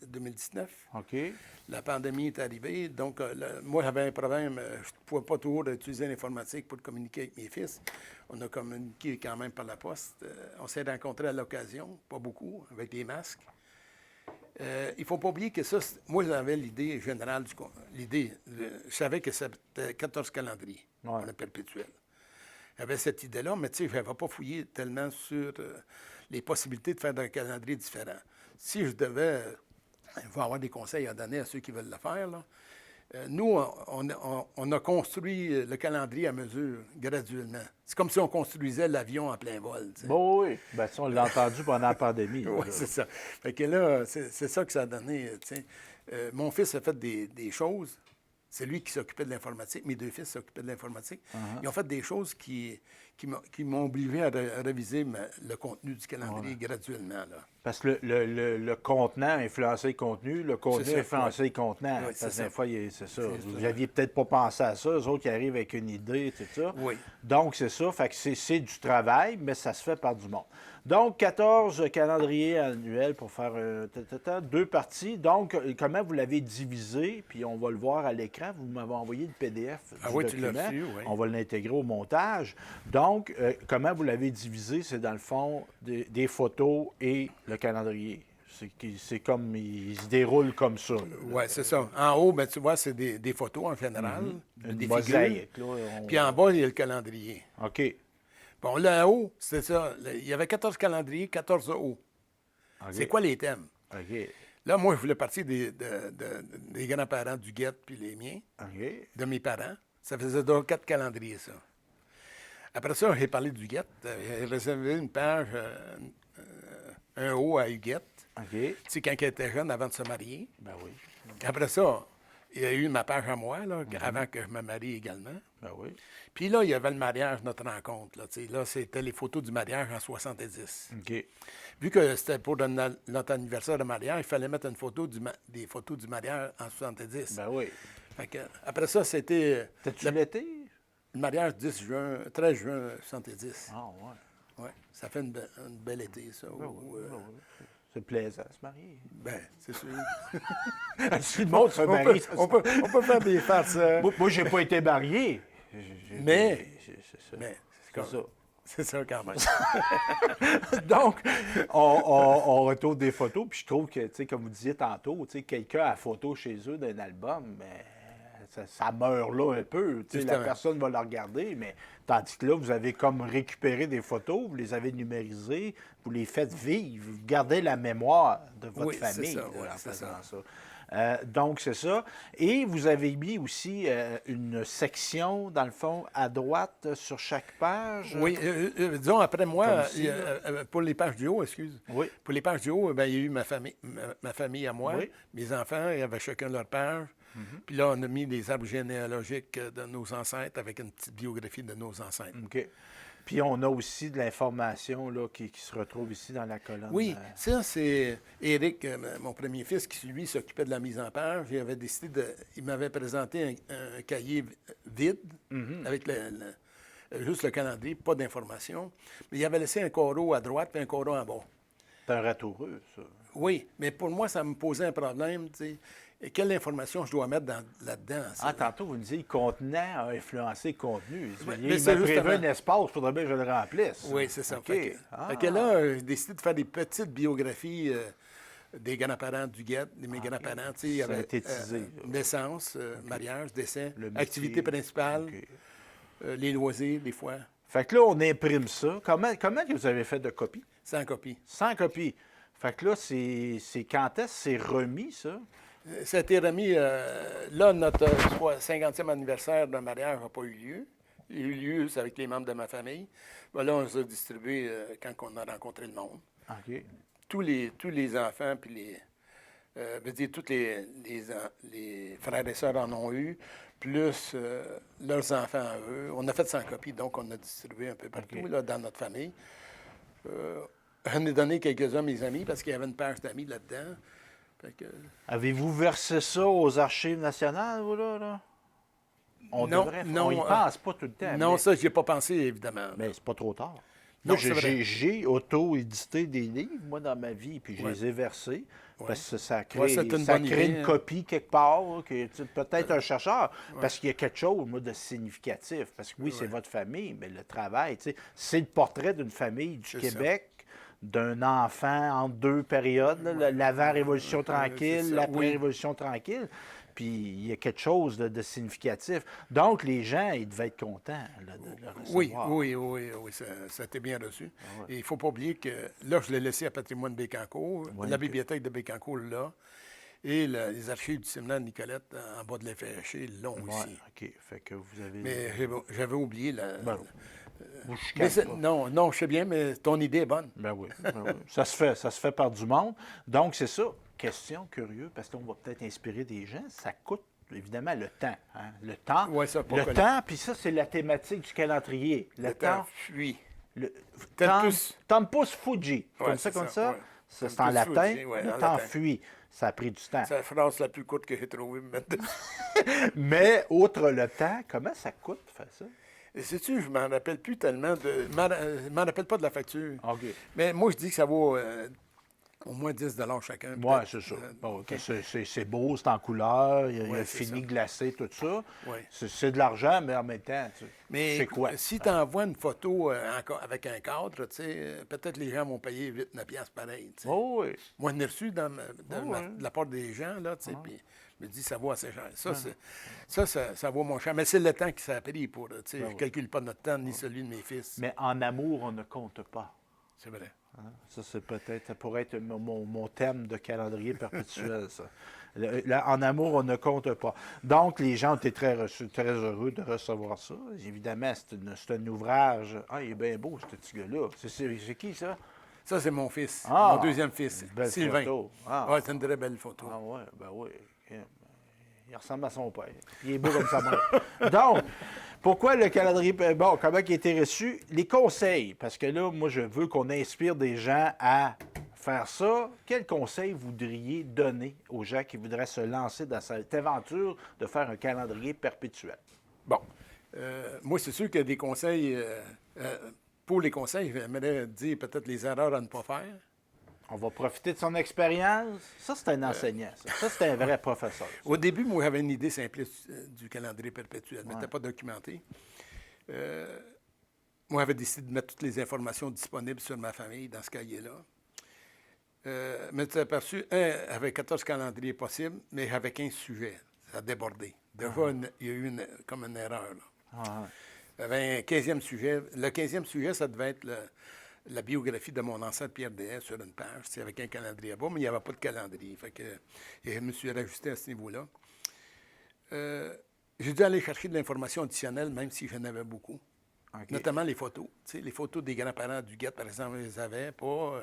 2019. OK. La pandémie est arrivée, donc moi j'avais un problème, je ne pouvais pas toujours utiliser l'informatique pour communiquer avec mes fils. On a communiqué quand même par la poste. On s'est rencontrés à l'occasion, pas beaucoup, avec des masques. Il ne faut pas oublier que ça, moi j'avais l'idée générale, je savais que c'était 14 calendriers, pour le perpétuel. J'avais cette idée-là, mais tu sais, je n'avais pas fouillé tellement sur les possibilités de faire un calendrier différent. Si je devais, je vais avoir des conseils à donner à ceux qui veulent le faire, là. Nous, on a construit le calendrier à mesure, graduellement. C'est comme si on construisait l'avion en plein vol. Tu sais. Bon, oui. Bien, ça, on l'a entendu pendant la pandémie. Oui, c'est ça. Fait que là, c'est ça que ça a donné. Tu sais. Mon fils a fait des choses. C'est lui qui s'occupait de l'informatique. Mes deux fils s'occupaient de l'informatique. Ils ont fait des choses qui m'ont obligé à réviser le contenu du calendrier graduellement. Là. Parce que le contenant influençait le contenu, le contenu influençait le contenant. Oui, parce que des fois, c'est ça. Vous n'aviez peut-être pas pensé à ça, eux autres qui arrivent avec une idée, tout ça. Oui. Donc, c'est ça. Fait que c'est du travail, mais ça se fait par du monde. Donc, 14 calendriers annuels pour faire 2 parties. Donc, comment vous l'avez divisé? Puis on va le voir à l'écran. Vous m'avez envoyé le PDF du document. Tu l'as reçu, oui. On va l'intégrer au montage. Donc, comment vous l'avez divisé? C'est dans le fond des photos et le calendrier. C'est comme, il se déroule comme ça. Oui, c'est ça. En haut, ben, tu vois, c'est des photos en général, des mosaïque, figures. Là, Puis en bas, il y a le calendrier. OK. Bon, là, en haut, c'était ça. Il y avait 14 calendriers, 14 hauts. Okay. C'est quoi les thèmes? OK. Là, moi, je voulais partir des grands-parents du Guette puis les miens, de mes parents. Ça faisait donc 4 calendriers, ça. Après ça, j'ai parlé du Huguette. J'ai réservé une page, un haut à Huguette. OK. Tu sais, quand elle était jeune, avant de se marier. Ben oui. Après ça, il y a eu ma page à moi, là, avant que je me marie également. Ben oui. Puis là, il y avait le mariage, notre rencontre. Là, c'était les photos du mariage en 70. OK. Vu que c'était pour notre anniversaire de mariage, il fallait mettre une photo des photos du mariage en 70. Ben oui. Fait que, après ça, c'était... T'as-tu l'été? Le mariage 13 juin 70. Ah, ouais. Oui, ça fait une belle été, ça. C'est plaisant de se marier. Ben, c'est sûr. Si le monde se marie, on peut faire des farces. Moi, j'ai pas été marié. Mais C'est ça. c'est C'est ça. C'est ça, quand même. Donc, on retourne des photos, puis je trouve que, tu sais, comme vous disiez tantôt, tu sais, quelqu'un a la photo chez eux d'un album, mais ça meurt là un peu. Tu sais, la personne va la regarder, mais tandis que là, vous avez comme récupéré des photos, vous les avez numérisées, vous les faites vivre, vous gardez la mémoire de votre famille en faisant ça. Donc, c'est ça. Et vous avez mis aussi une section, dans le fond, à droite sur chaque page. Oui, disons, après moi, ici, pour les pages du haut, excuse. Oui. Pour les pages du haut, ben, il y a eu ma famille à moi, mes enfants, ils avaient chacun leur page. Puis là, on a mis des arbres généalogiques de nos ancêtres avec une petite biographie de nos ancêtres. OK. Puis on a aussi de l'information là, qui se retrouve ici dans la colonne. Oui, ça, c'est Éric, mon premier fils, qui, lui, s'occupait de la mise en page. Il avait décidé il m'avait présenté un cahier vide avec juste le calendrier, pas d'informations. Mais il avait laissé un carreau à droite et un carreau en bas. C'est un ratoureux, ça. Oui, mais pour moi, ça me posait un problème, tu sais. Et quelle information je dois mettre là-dedans? Tantôt, vous me disiez, le contenant a influencé le contenu. Il mais m'a prévu un espace, il faudrait bien que je le remplisse. Oui, c'est ça. OK. Fait que là, j'ai décidé de faire des petites biographies des grands-parents du Guet, de mes grands-parents. Tu sais, il y avait naissance, mariage, décès, activité principale, les loisirs, des fois. Fait que là, on imprime ça. Comment que vous avez fait de copies? 100 copies. 100 copies. Fait que là, c'est quand est-ce que c'est remis, ça? Ça a été remis, là, notre 50e anniversaire de mariage n'a pas eu lieu. Il a eu lieu, c'est avec les membres de ma famille. Ben là, on les a distribués quand on a rencontré le monde. OK. Tous les enfants, puis tous les frères et sœurs en ont eu, plus leurs enfants à eux. On a fait 100 copies, donc on a distribué un peu partout là, dans notre famille. J'en ai donné quelques-uns à mes amis parce qu'il y avait une page d'amis là-dedans. Avez-vous versé ça aux Archives nationales, vous, là? On y pense pas tout le temps. Non, ça, j'y ai pas pensé, évidemment. Mais c'est pas trop tard. Non, moi, j'ai auto-édité des livres, moi, dans ma vie, puis je les ai versés, parce que ça crée une copie quelque part, peut-être un chercheur, parce qu'il y a quelque chose, moi, de significatif. Parce que oui, c'est votre famille, mais le travail, c'est le portrait d'une famille du Québec, d'un enfant en deux périodes, l'avant-révolution tranquille, l'après-révolution tranquille. Puis il y a quelque chose de significatif. Donc, les gens, ils devaient être contents là, de le recevoir. Oui, ça a été bien reçu. Et il ne faut pas oublier que là, je l'ai laissé à Patrimoine Bécancour, la bibliothèque de Bécancour, là, et les archives du séminaire de Nicolette en bas de l'FHC, l'ont aussi. OK. Fait que vous avez... Mais j'avais oublié non, je sais bien, mais ton idée est bonne. Ben oui. Ça se fait par du monde. Donc, c'est ça. Question curieuse, parce qu'on va peut-être inspirer des gens. Ça coûte, évidemment, le temps. Hein? Le temps. Oui, ça, le temps, puis ça, c'est la thématique du calendrier. Le temps fuit. Tempus Fugi. Comme ça? Ouais. C'est en latin. Le temps fuit. Ça a pris du temps. C'est la phrase la plus courte que j'ai trouvée. Mais, outre le temps, comment ça coûte de faire ça? Sais-tu, je m'en rappelle plus tellement. Je m'en rappelle pas de la facture. OK. Mais moi, je dis que ça vaut au moins 10 chacun. Oui, c'est ça. C'est beau, c'est en couleur, il y a fini glacé, tout ça. C'est de l'argent, mais en même temps, mais quoi? Si tu envoies une photo avec un cadre, peut-être les gens vont payer 8-9$ pareil. Oh, oui. Moi, je l'ai reçu de la part des gens, là, puis je me dis ça vaut assez cher. Ça vaut mon cher. Mais c'est le temps que ça a pris pour. Je ne calcule pas notre temps ni celui de mes fils. Mais en amour, on ne compte pas. C'est vrai. Ça, ça pourrait être mon thème de calendrier perpétuel, ça. En amour, on ne compte pas. Donc, les gens ont été très heureux de recevoir ça. Évidemment, c'est un ouvrage. Ah, il est bien beau, ce petit gars-là. C'est qui, ça? Ça, c'est mon fils, mon deuxième fils, belle Sylvain. Photo. C'est une très belle photo. Ah oui, ben oui. Il ressemble à son père. Il est beau comme sa mère. Donc, pourquoi le calendrier... Bon, comment il a été reçu? Les conseils, parce que là, moi, je veux qu'on inspire des gens à faire ça. Quels conseils voudriez donner aux gens qui voudraient se lancer dans cette aventure de faire un calendrier perpétuel? Bon, moi, c'est sûr qu'il y a des conseils... pour les conseils, j'aimerais dire peut-être les erreurs à ne pas faire. On va profiter de son expérience. Ça, c'est un enseignant. Ça, c'est un vrai professeur. Ça. Au début, moi, j'avais une idée simpliste du calendrier perpétuel, mais n'était pas documenté. moi, j'avais décidé de mettre toutes les informations disponibles sur ma famille dans ce cahier-là. Mais tu as aperçu, avait 14 calendriers possibles, mais j'avais 15 sujets. Ça a débordé. Déjà, il y a eu comme une erreur. Là. Ah, Il y avait un 15e sujet. Le 15e sujet, ça devait être la biographie de mon ancêtre Pierre Dehaye sur une page, avec un calendrier à bas, mais il n'y avait pas de calendrier. Fait que, et je me suis rajusté à ce niveau-là. J'ai dû aller chercher de l'information additionnelle, même si j'en avais beaucoup. okay. Notamment les photos. Tu sais, les photos des grands-parents du Guette, par exemple, ils les avaient pas.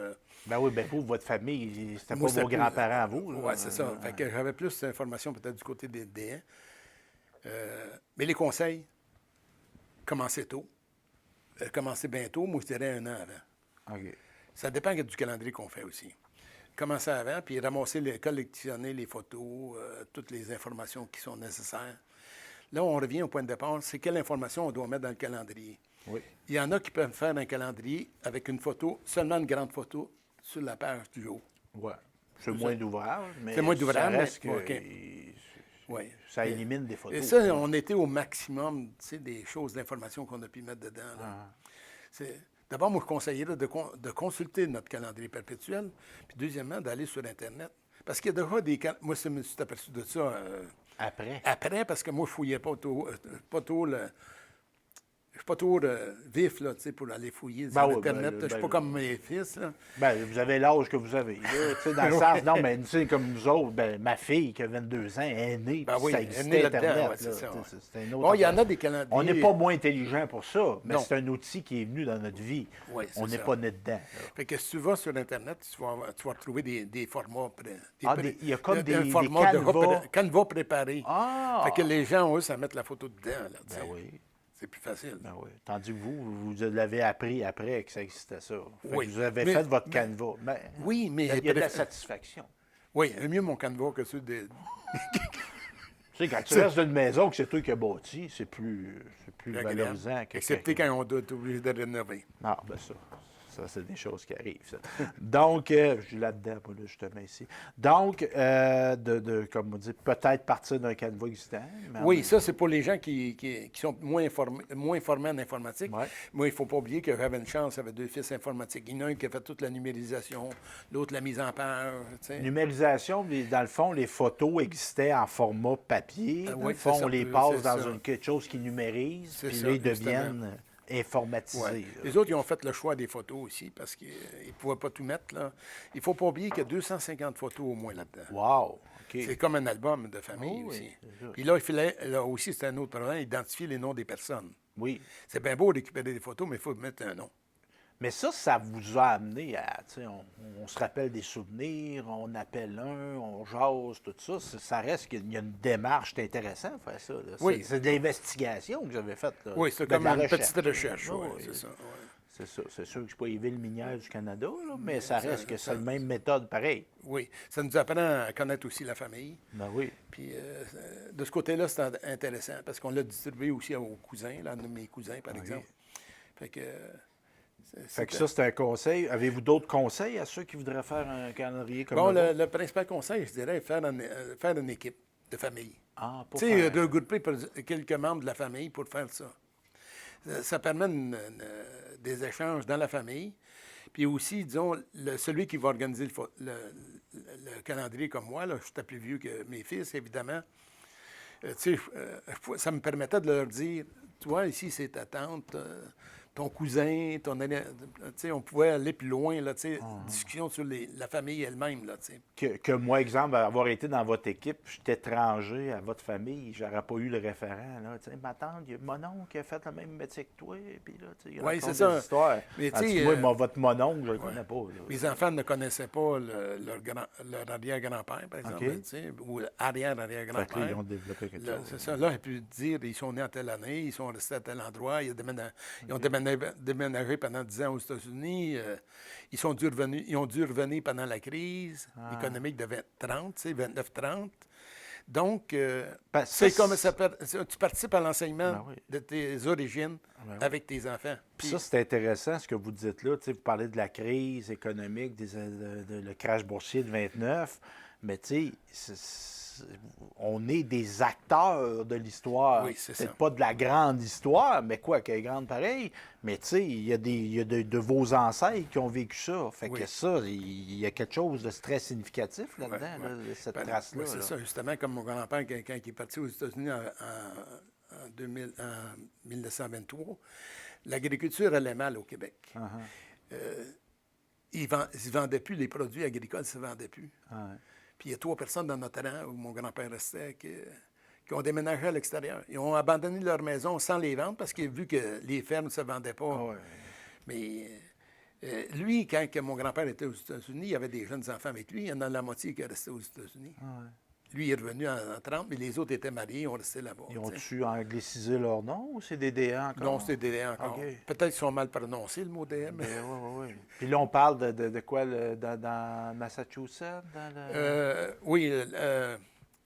Ben oui, ben vous, votre famille, c'était Moi, pas vos c'était grands-parents à vous. Oui, c'est ça. Fait que j'avais plus d'informations peut-être du côté des Dehaye. Mais les conseils, commencer tôt. Commencer bientôt, moi, je dirais 1 an avant. OK. Ça dépend du calendrier qu'on fait aussi. Commencer avant, puis ramasser, collectionner les photos, toutes les informations qui sont nécessaires. Là, on revient au point de départ, c'est quelle information on doit mettre dans le calendrier. Oui. Il y en a qui peuvent faire un calendrier avec une photo, seulement une grande photo, sur la page du jour. Oui. C'est moins d'ouvrage, mais C'est moins d'ouvrage, ça reste mais- que OK. Oui. ça élimine des photos. Et ça, on était au maximum, tu sais, des choses, d'informations qu'on a pu mettre dedans. Là. D'abord, moi, je conseillerais de consulter notre calendrier perpétuel, puis deuxièmement, d'aller sur Internet. Parce qu'il y a déjà des... Moi, je me suis aperçu de ça Après, parce que moi, je fouillais pas trop je suis pas trop vif, là, tu sais, pour aller fouiller sur oui, Internet. ben, Je suis pas comme mes fils, là. ben, vous avez l'âge que vous avez. Là, tu sais, dans le sens, non, mais tu sais, comme nous autres, ben, ma fille qui a 22 ans est née, Ben puis oui, ça elle est existait née là-dedans, Internet. ouais, c'est là, ça, tu sais, ouais. c'est un autre Bon, il y en affaire. a des calendriers. On n'est pas moins intelligent pour ça, mais Non. c'est un outil qui est venu dans notre vie. Oui, c'est On n'est ça. pas né dedans. là. Fait que si tu vas sur Internet, tu vas retrouver des formats. Il y a comme un des format canevas. canevas préparé. Ah! Fait que les gens, eux, ça mettre la photo dedans. Là, tu sais. Ben oui. C'est plus facile. Ben oui. Tandis que vous l'avez appris après que ça existait ça. Fait Oui. que vous avez Mais- fait votre canevas. Ben, Oui, mais... il y a de la satisfaction. Oui, mieux mon canevas que ceux de... Tu sais, quand tu restes d'une maison que c'est toi qui as bâti, c'est plus valorisant que Excepté quand on doit être obligé de rénover. Ah, ben ça, c'est des choses qui arrivent, ça. Donc, je suis là-dedans, moi, là, justement, ici. Donc, comme on dit, peut-être partir d'un canevas existant. Mais Oui, ça, c'est pour les gens qui sont moins formés en informatique. Ouais. Moi, il ne faut pas oublier que j'avais une chance, j'avais 2 fils informatiques. Il y en a un qui a fait toute la numérisation, l'autre la mise en page. Tu sais. Numérisation, dans le fond, les photos existaient en format papier. Dans oui, le fond, c'est ça, on les c'est passe dans ça. quelque chose qui numérise, C'est puis ça, là, ils justement. deviennent informatisés. Ouais. là. Les autres, ils ont fait le choix des photos aussi parce qu'ils ne pouvaient pas tout mettre. Là. Il ne faut pas oublier qu'il y a 250 photos au moins là-dedans. Wow! OK. C'est comme un album de famille Oh oui, aussi. c'est ça. Puis là, il fallait, là aussi, c'était un autre problème, identifier les noms des personnes. Oui. C'est bien beau récupérer des photos, mais il faut mettre un nom. Mais ça vous a amené à, tu sais, on se rappelle des souvenirs, on appelle on jase, tout ça. Ça reste qu'il y a une démarche, c'est intéressant de faire ça. Là. Oui. C'est de l'investigation que j'avais faite. là. Oui, c'est Ben, comme de la une recherche. petite recherche. Oui, Oui, oui. c'est ça. ouais. C'est ça. C'est sûr que je ne suis pas les villes minières du Canada, là, mais ça reste que c'est ça- la même méthode pareil. Oui, ça nous apprend à connaître aussi la famille. Ben oui. Puis de ce côté-là, c'est intéressant parce qu'on l'a distribué aussi aux cousins, là, à mes cousins, par exemple. Fait que... Fait que ça, c'est un conseil. Avez-vous d'autres conseils à ceux qui voudraient faire un calendrier comme Bon, le vôtre? le principal conseil, je dirais, faire une équipe de famille. Ah, pour Tu sais, faire... regrouper quelques membres de la famille pour faire ça. Ça permet des échanges dans la famille. Puis aussi, disons, celui qui va organiser le calendrier comme moi, là, j'étais plus vieux que mes fils, évidemment. Tu sais, ça me permettait de leur dire, toi, ici, c'est ta tante, ton cousin, tu sais, on pouvait aller plus loin, là, tu sais, discussion sur la famille elle-même, là, tu sais. Que moi, exemple, avoir été dans votre équipe, je suis étranger à votre famille, j'aurais pas eu le référent. Là. Tu sais, ma tante, il y a mon oncle qui a fait le même métier que toi, puis là, tu sais, il Oui, raconte c'est ça. des histoires. Mais, Tandis tu sais, que moi, votre mononcle, je le connais pas. Là. Mes enfants ne connaissaient pas leur arrière-grand-père, par exemple, OK. tu sais, ou Fait que là, arrière-arrière-grand-père. ils ont développé quelque Là, chose. c'est ça. Là, il peut dire ils sont nés en telle année, ils sont restés à tel endroit, ils ont déménagé pendant 10 ans aux États-Unis, ils ont dû revenir pendant la crise économique de 30, tu sais, 29-30. Donc, Ben, c'est ça, comme tu participes à l'enseignement Ben oui. de tes origines Ben oui. avec tes enfants. Puis, Ça, c'est intéressant ce que vous dites là. Tu sais, vous parlez de la crise économique, le crash boursier de 29, mais tu sais, on est des acteurs de l'histoire. Oui, c'est peut-être ça. pas de la grande histoire, mais quoi, qu'elle est grande pareil. Mais tu sais, il y a de vos ancêtres qui ont vécu ça. Fait Oui. que ça, il y a quelque chose de très significatif là-dedans, Ouais, ouais. là, cette Ben, trace-là. oui, c'est là. ça, justement, comme mon grand-père, quand il est parti aux États-Unis en 1923, l'agriculture allait mal au Québec. Uh-huh. Ils ne vendaient plus les produits agricoles, ça ne se vendait plus. Ouais. Puis il y a 3 personnes dans notre rang où mon grand-père restait qui ont déménagé à l'extérieur. Ils ont abandonné leur maison sans les vendre parce qu'ils ont vu que les fermes ne se vendaient pas. Ah ouais. Mais lui, quand que mon grand-père était aux États-Unis, il y avait des jeunes enfants avec lui. Il y en a la moitié qui est resté aux États-Unis. Ah ouais. Lui, il est revenu en 30, mais les autres étaient mariés, ils ont resté là-bas. Ils tu sais. ont-tu anglicisé leur nom ou c'est des DA encore? Non, c'était DM encore. OK. Peut-être qu'ils sont mal prononcés, le mot DM. Oui, oui, oui. Puis là, on parle de quoi dans Massachusetts? Oui,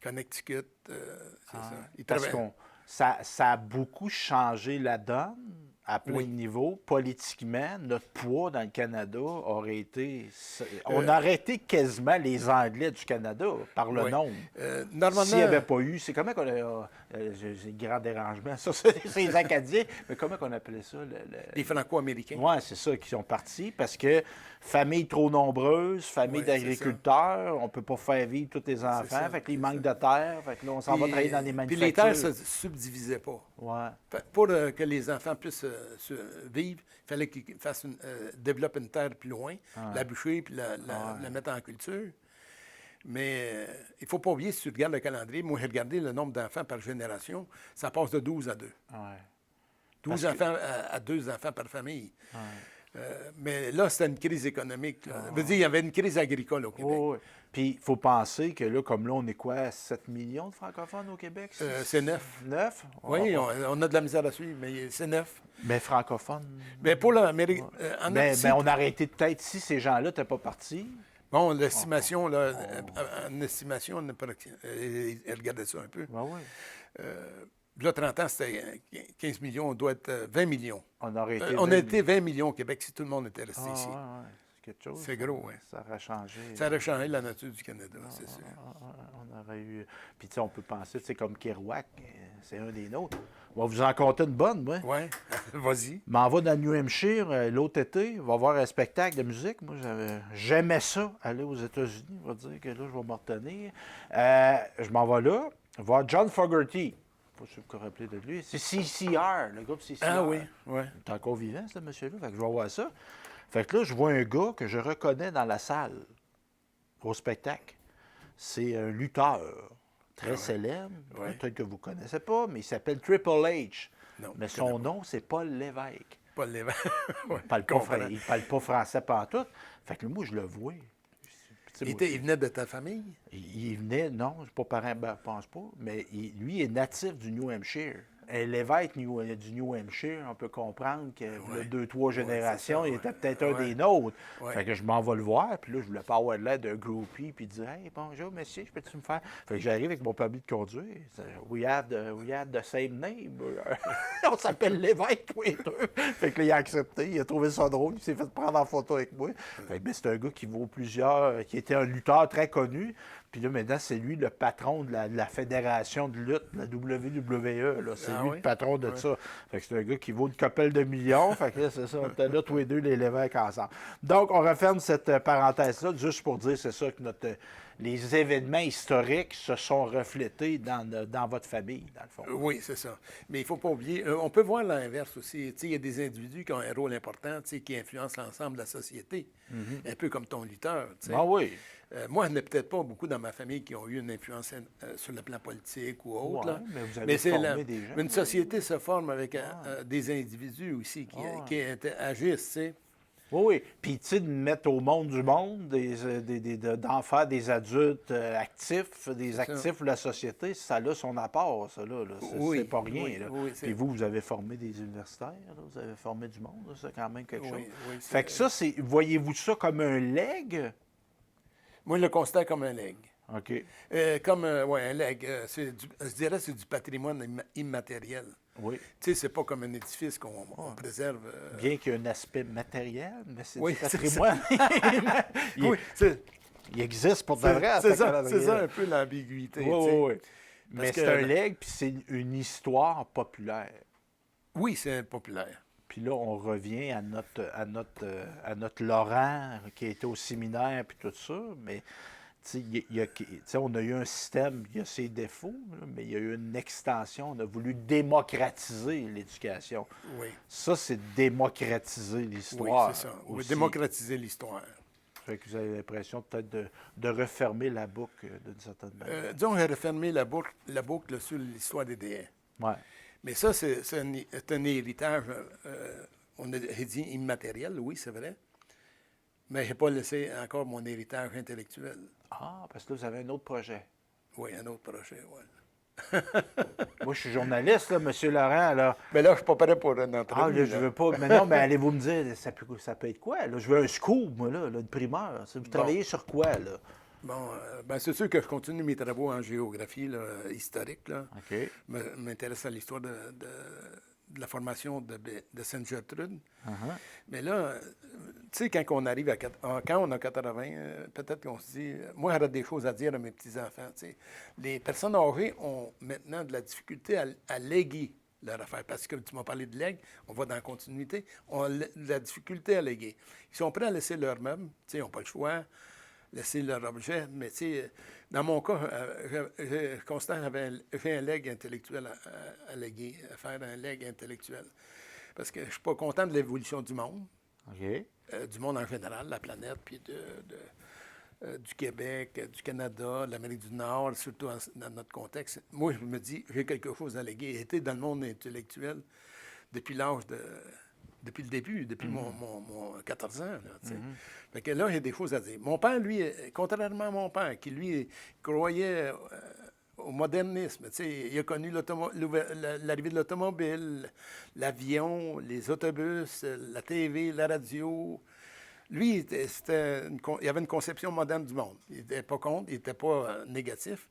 Connecticut, c'est ça. Il Parce travaille- que ça a beaucoup changé la donne à plein Oui. de niveaux. Politiquement, notre poids dans le Canada aurait été... On aurait été quasiment les Anglais du Canada, par le Oui. nombre. Normalement, S'il n'y avait pas eu... C'est comment qu'on a... j'ai un grand dérangement, ça, c'est les Acadiens. Mais comment qu'on appelait ça? les Franco-Américains. Oui, c'est ça, qui sont partis parce que famille trop nombreuse, famille Ouais, c'est d'agriculteurs, on ne peut pas faire vivre tous les enfants, ça, fait qu'il c'est manque ça. de terre, fait que là, on s'en va travailler dans les Puis manufactures. les terres ne se subdivisaient pas. Ouais. Pour que les enfants puissent vivre, il fallait qu'ils développent une terre plus loin, la bûcher puis la mettre en culture. Mais il ne faut pas oublier, si tu regardes le calendrier, moi j'ai regardé le nombre d'enfants par génération, ça passe de 12 à 2. Ouais. 12 enfants à 2 enfants par famille. Mais là, c'était une crise économique. Là. Ça veut dire, il y avait une crise agricole au Québec. Oui. Puis il faut penser que là, comme là, on est quoi, 7 millions de francophones au Québec? C'est 9. 9? Oui, on a de la misère à suivre, mais c'est 9. Mais francophones. Mais pour l'Amérique... Mais on a arrêté peut-être si ces gens-là n'étaient pas partis. Bon, l'estimation, là, en estimation, regardez ça un peu. Ben oui. Là, 30 ans, c'était 15 millions, on doit être 20 millions. On aurait été. On a été 20 millions au Québec si tout le monde était resté ici. Ouais. C'est quelque chose. C'est gros, oui. Ça aurait changé. Ça aurait changé la nature du Canada, c'est sûr. On aurait eu. Puis, tu sais, on peut penser, tu sais, comme Kerouac, c'est un des nôtres. On va vous en compter une bonne, moi. Oui, vas-y. M'en va dans New Hampshire l'autre été, va voir un spectacle de musique. Moi, j'aimais ça, aller aux États-Unis. On va dire que là, je vais m'en retenir. Je m'en vais là, voir John Fogerty. Je ne sais pas si vous vous rappelez de lui. C'est CCR, le groupe CCR. Ah oui, oui. Il est encore vivant, ce monsieur-là. Fait que je vais voir ça. Fait que là, je vois un gars que je reconnais dans la salle, au spectacle. C'est un lutteur très célèbre. Ouais. Peut-être que vous ne connaissez pas, mais il s'appelle Triple H. Non, Mais je connais son pas. nom, c'est Paul Lévesque. Paul Lévesque. Ouais, Il ne parle pas français pantoute. Fait que moi, je le vois. Tu sais, moi, Il venait de ta famille? il venait, non, je ne suis pas parent, je pense pas, mais lui est natif du New Hampshire. L'évêque du New Hampshire, on peut comprendre que Ouais. 2-3 générations, ça, il ouais. était peut-être un Ouais. des nôtres. Ouais. Fait que je m'en vais le voir, puis là, je voulais pas avoir l'air d'un groupie, puis dire « Hey, bonjour, monsieur, je peux-tu me faire... » Fait que j'arrive avec mon permis de conduire. We have the same name. On s'appelle l'évêque, tous les deux. Fait que là, il a accepté, il a trouvé ça drôle, il s'est fait prendre en photo avec moi. Fait que ben, c'est un gars qui vaut plusieurs... qui était un lutteur très connu. Puis là, maintenant, c'est lui le patron de la fédération de lutte, la WWE. Là. C'est lui oui? le patron de ça. Fait que c'est un gars qui vaut une couple de millions. Fait que là, c'est ça. On était là tous les deux, les Lévesques ensemble. Donc, on referme cette parenthèse-là, juste pour dire, c'est ça, que les événements historiques se sont reflétés dans votre famille, dans le fond. Oui, c'est ça. Mais il ne faut pas oublier, on peut voir l'inverse aussi. Tu sais, il y a des individus qui ont un rôle important, tu sais, qui influencent l'ensemble de la société. Un peu comme ton lutteur. Tu sais. Ah oui. Moi, il n'y en a peut-être pas beaucoup dans ma famille qui ont eu une influence sur le plan politique ou autre. Ouais, là. mais vous avez formé des gens. Mais une société se forme avec des individus aussi qui agissent, tu sais. Oui. Puis, tu sais, de mettre au monde du monde, d'en faire des adultes actifs, des actifs de la société, ça a son apport, ça, là. Oui, C'est pas rien, oui, là. oui, Puis vous avez formé des universitaires, là, vous avez formé du monde, là, c'est quand même quelque chose. Oui, Fait que ça, voyez-vous ça comme un legs? Moi, je le considère comme un legs. OK. Un legs. Je dirais que c'est du patrimoine immatériel. Oui. Tu sais, c'est pas comme un édifice qu'on préserve. Bien qu'il y ait un aspect matériel, mais c'est Oui, du c'est patrimoine. Oui, Il existe pour de vrai. C'est ça un peu l'ambiguïté. Oui. Mais c'est un legs, puis c'est une histoire populaire. Oui, c'est populaire. Puis là, on revient à notre Laurent qui était au séminaire, puis tout ça. Mais on a eu un système, il y a ses défauts, là, mais il y a eu une extension. On a voulu démocratiser l'éducation. Oui. Ça, c'est démocratiser l'histoire. Oui, c'est ça. Oui, démocratiser l'histoire. Fait que vous avez l'impression peut-être de refermer la boucle d'une certaine manière. Disons, refermer la boucle sur l'histoire des DN. Oui. Mais ça, c'est un héritage, on a dit immatériel, oui, c'est vrai. Mais je n'ai pas laissé encore mon héritage intellectuel. Ah, parce que là, vous avez un autre projet. Oui, un autre projet, oui. Moi, je suis journaliste, là, M. Laurent. Là. Mais là, je ne suis pas prêt pour une entrevue. Ah, là, je veux pas. Mais non, mais allez-vous me dire, ça peut être quoi? Là? Je veux un scoop, moi, là une primeur. Vous travaillez sur quoi, là? Bon, c'est sûr que je continue mes travaux en géographie là, historique. Là. OK. M'intéresse à l'histoire de la formation de Sainte-Gertrude. Uh-huh. Mais là, tu sais, quand on arrive quand on a 80, peut-être qu'on se dit, moi, j'aurais des choses à dire à mes petits-enfants. Tu sais. Les personnes âgées ont maintenant de la difficulté à léguer leur affaire. Parce que tu m'as parlé de legs, on va dans la continuité, ont de la difficulté à léguer. Ils sont prêts à laisser leurs meubles, tu sais, ils n'ont pas le choix, laisser leur objet. Mais tu sais, dans mon cas, je constate que j'ai un legs intellectuel à léguer, à faire un legs intellectuel. Parce que je ne suis pas content de l'évolution du monde. OK. Du monde en général, la planète, puis du Québec, du Canada, de l'Amérique du Nord, surtout dans notre contexte. Moi, je me dis, j'ai quelque chose à léguer. J'ai été dans le monde intellectuel depuis depuis le début, depuis mon 14 ans. Là, fait que là, j'ai des choses à dire. Mon père, lui, contrairement à mon père, qui, lui, croyait au modernisme, il a connu l'arrivée de l'automobile, l'avion, les autobus, la TV, la radio. Lui, il avait une conception moderne du monde. Il n'était pas contre, il n'était pas négatif.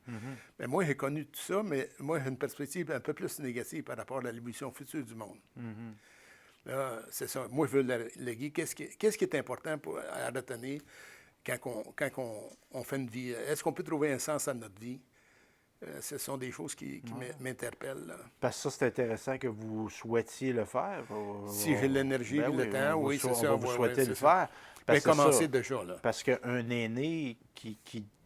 Mais moi, j'ai connu tout ça, mais moi, j'ai une perspective un peu plus négative par rapport à l'évolution future du monde. Là, c'est ça. Moi, je veux léguer. Qu'est-ce qui est important à retenir quand on fait une vie? Est-ce qu'on peut trouver un sens à notre vie? Ce sont des choses qui m'interpellent. Là. Parce que ça, c'est intéressant que vous souhaitiez le faire. Si j'ai l'énergie et le temps, oui, c'est ça. On va vous souhaiter le faire. Mais commencer déjà, là. Parce qu'un aîné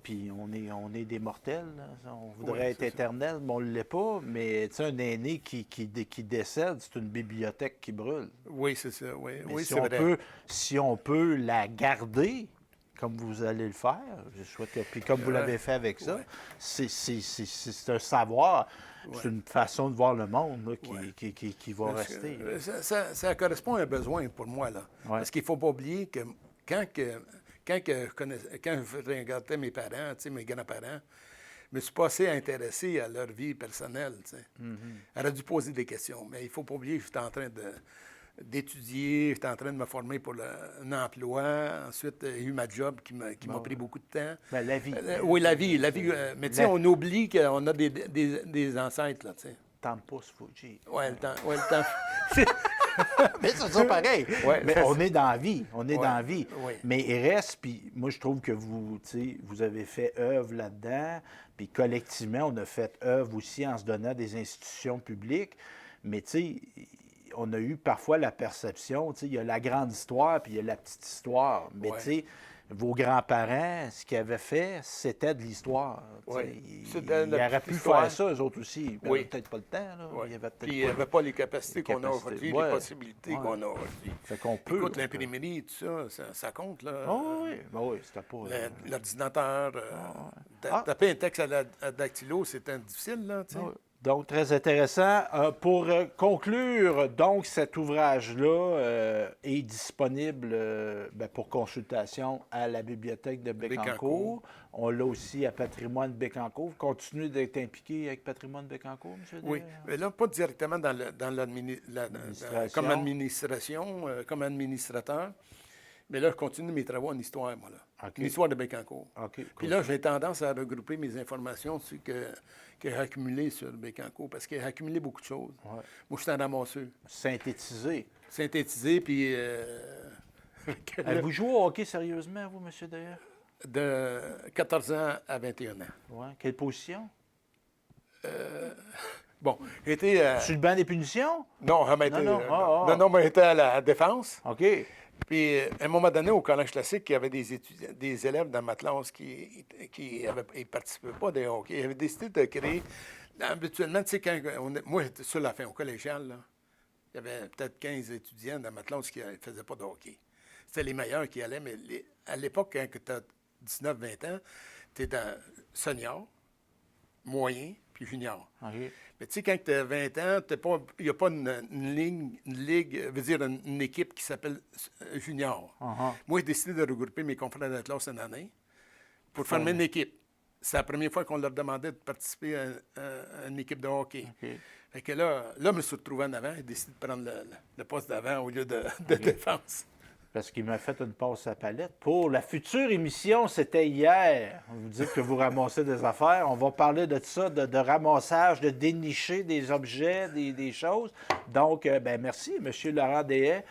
puis on est des mortels, là. On voudrait être éternel, mais on ne l'est pas. Mais un aîné qui décède, c'est une bibliothèque qui brûle. Oui, c'est ça. Oui, si c'est vrai. Si on peut la garder, comme vous allez le faire, je souhaite que, puis comme vous l'avez fait avec ça, c'est un savoir, c'est une façon de voir le monde là, qui va rester. Ça correspond à un besoin pour moi. Là. Parce qu'il ne faut pas oublier que quand je regardais mes parents, mes grands-parents, je me suis pas assez intéressé à leur vie personnelle. J'aurais dû poser des questions, mais il ne faut pas oublier que j'étais en train d'étudier, j'étais en train de me former pour un emploi. Ensuite, j'ai eu ma job qui m'a pris beaucoup de temps. Ben, la vie. Oui, la vie. Mais tu sais, on oublie qu'on a des ancêtres, là, tu sais. Temps pousse, Fuji. Oui, le temps. Mais c'est ça pareil. Ouais, mais on est dans la vie. On est dans la vie. Oui. Mais il reste, puis moi, je trouve que vous avez fait œuvre là-dedans, puis collectivement, on a fait œuvre aussi en se donnant des institutions publiques. Mais tu sais, on a eu parfois la perception, il y a la grande histoire puis il y a la petite histoire. Mais tu sais, vos grands-parents, ce qu'ils avaient fait, c'était de l'histoire. Ils auraient pu faire ça, eux autres aussi. Ils n'avaient peut-être pas le temps. Là. Puis il n'y avait pas les capacités qu'on a aujourd'hui, les possibilités qu'on a aujourd'hui. Fait qu'on peut. Écoute, l'imprimerie, tout ça, ça compte. Là. Oui, c'était pas... L'ordinateur, taper un texte à dactylo, c'était difficile, là, tu sais. Donc, très intéressant. Pour conclure, donc, cet ouvrage-là est disponible pour consultation à la bibliothèque de Bécancour. On l'a aussi à Patrimoine Bécancour. Vous continuez d'être impliqué avec Patrimoine Bécancour, M. Oui, mais là, pas directement comme administration, comme administrateur. Mais là, je continue mes travaux en histoire, moi, là. L'histoire de Bécancour. Puis là, j'ai tendance à regrouper mes informations que j'ai accumulées sur Bécancour, parce qu'il a accumulé beaucoup de choses. Moi, je suis un ramasseur. Synthétisé, puis... Vous jouez au hockey sérieusement, vous, M. Dayer? De 14 ans à 21 ans. Ouais. Quelle position? Bon, j'étais... Sur le banc des punitions? Non, mais j'étais à la défense. OK. Puis, à un moment donné, au Collège classique, il y avait des élèves dans ma classe qui ils participaient pas des hockey. Ils avaient décidé de créer... Habituellement, tu sais, moi, j'étais sur la fin, au collégial, là, il y avait peut-être 15 étudiants dans ma classe qui ne faisaient pas de hockey. C'était les meilleurs qui allaient, mais à l'époque, quand tu as 19-20 ans, tu es dans senior, moyen, puis junior. OK. Mais tu sais, quand tu as 20 ans, il n'y a pas une ligue, veut dire une équipe qui s'appelle junior. Uh-huh. Moi, j'ai décidé de regrouper mes confrères de classe une année pour former une équipe. C'est la première fois qu'on leur demandait de participer à une équipe de hockey. Okay. Fait que là, je me suis retrouvé en avant et décidé de prendre le poste d'avant au lieu de défense. Parce qu'il m'a fait une passe à palette. Pour la future émission, c'était hier. Vous dites que vous ramassez des affaires. On va parler de ça, de ramassage, de dénicher des objets, des choses. Donc, merci, M. Laurent Deshaies.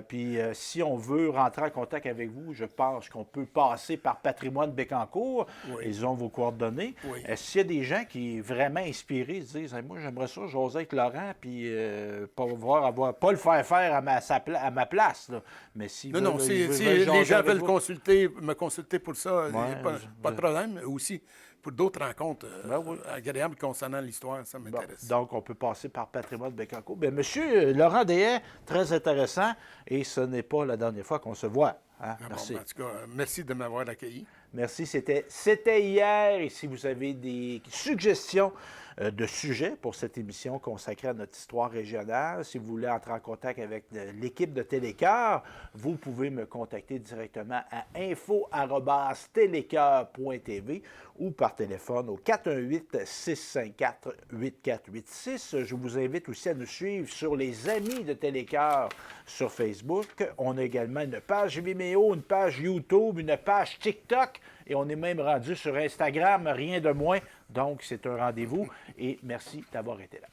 Puis, si on veut rentrer en contact avec vous, je pense qu'on peut passer par Patrimoine Bécancour. Oui. Ils ont vos coordonnées. Oui. S'il y a des gens qui, vraiment inspirés, se disent moi, j'aimerais ça, j'ose avec Laurent, puis pas le faire à ma place. Là. Mais si les gens veulent me consulter pour ça, pas de problème. Aussi, pour d'autres rencontres agréables concernant l'histoire, ça m'intéresse. Bon, donc, on peut passer par Patrimoine Bécancour. Bien, M. Laurent Deshaies, très intéressant, et ce n'est pas la dernière fois qu'on se voit. Hein? Merci. En tout cas, merci de m'avoir accueilli. Merci. C'était hier. Et si vous avez des suggestions de sujets pour cette émission consacrée à notre histoire régionale, si vous voulez entrer en contact avec l'équipe de Télécœur, vous pouvez me contacter directement à info@télécœur.tv ou par téléphone au 418-654-8486. Je vous invite aussi à nous suivre sur les Amis de Télécœur sur Facebook. On a également une page Vimeo, une page YouTube, une page TikTok et on est même rendu sur Instagram, rien de moins. Donc, c'est un rendez-vous et merci d'avoir été là.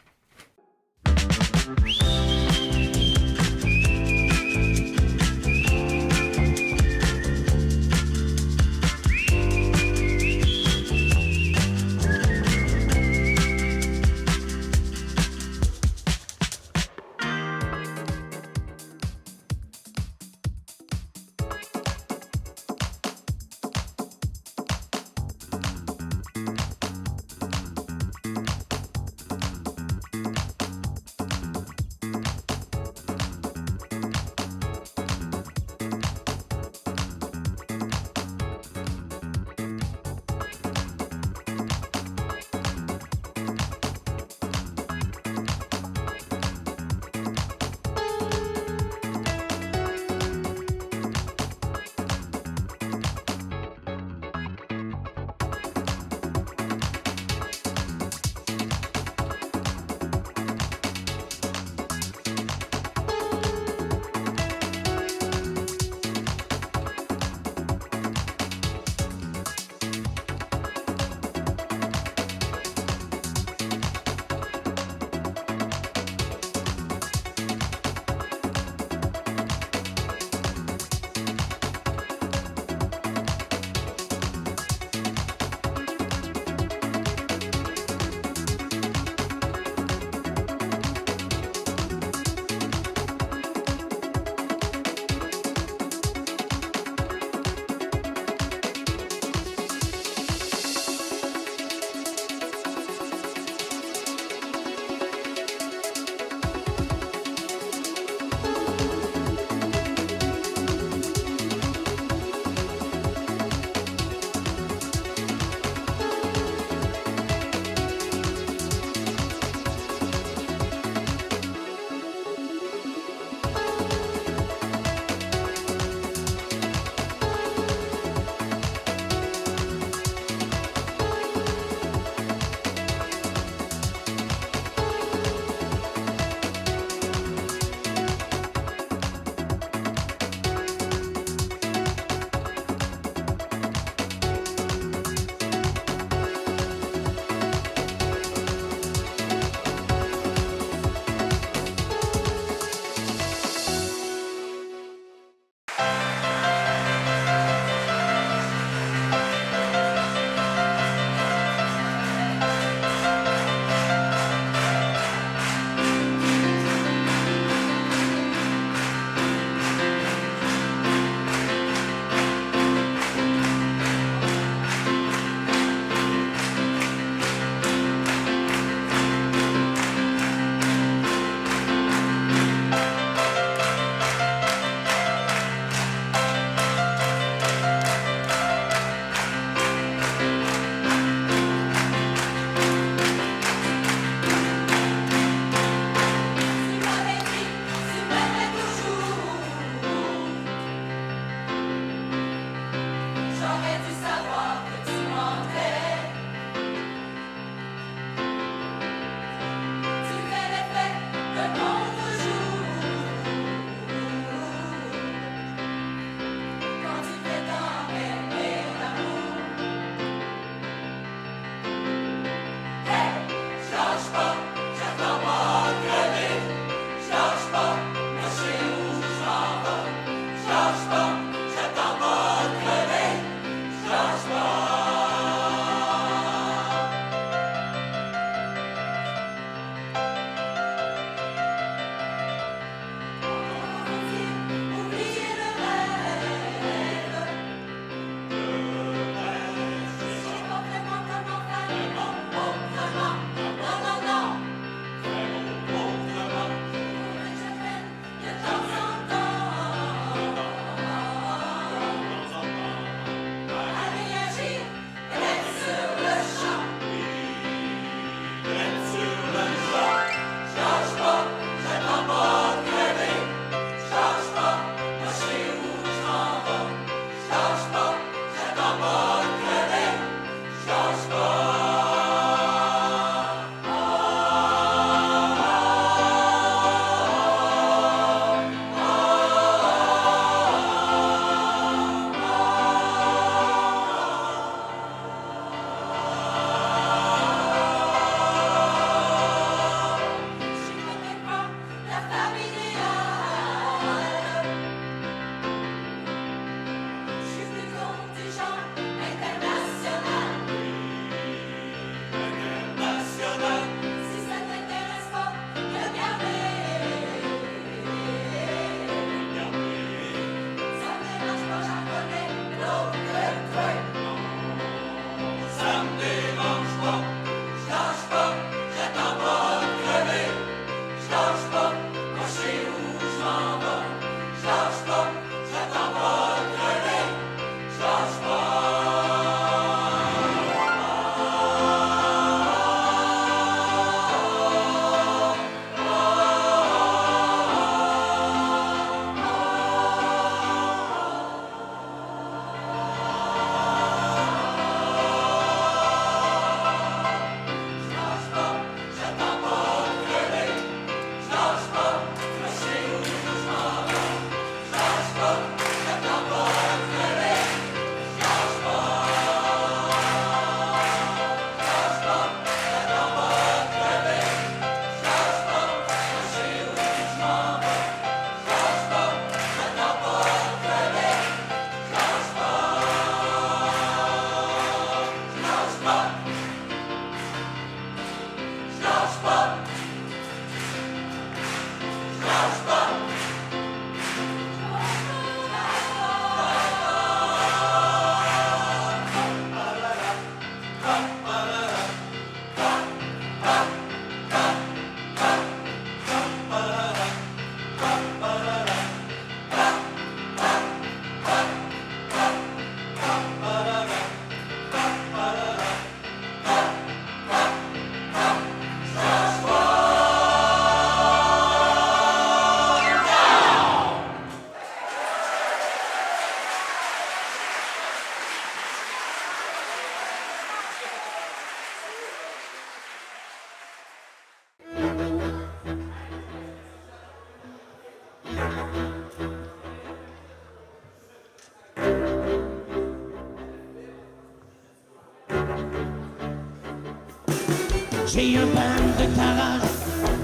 J'ai un band de garage,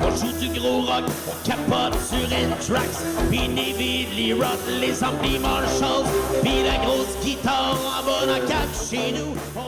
on joue du gros rock, on capote sur N-Trax, pis David Lee Roth, les amplis Marshalls, pis la grosse guitare en bas dans cave chez nous.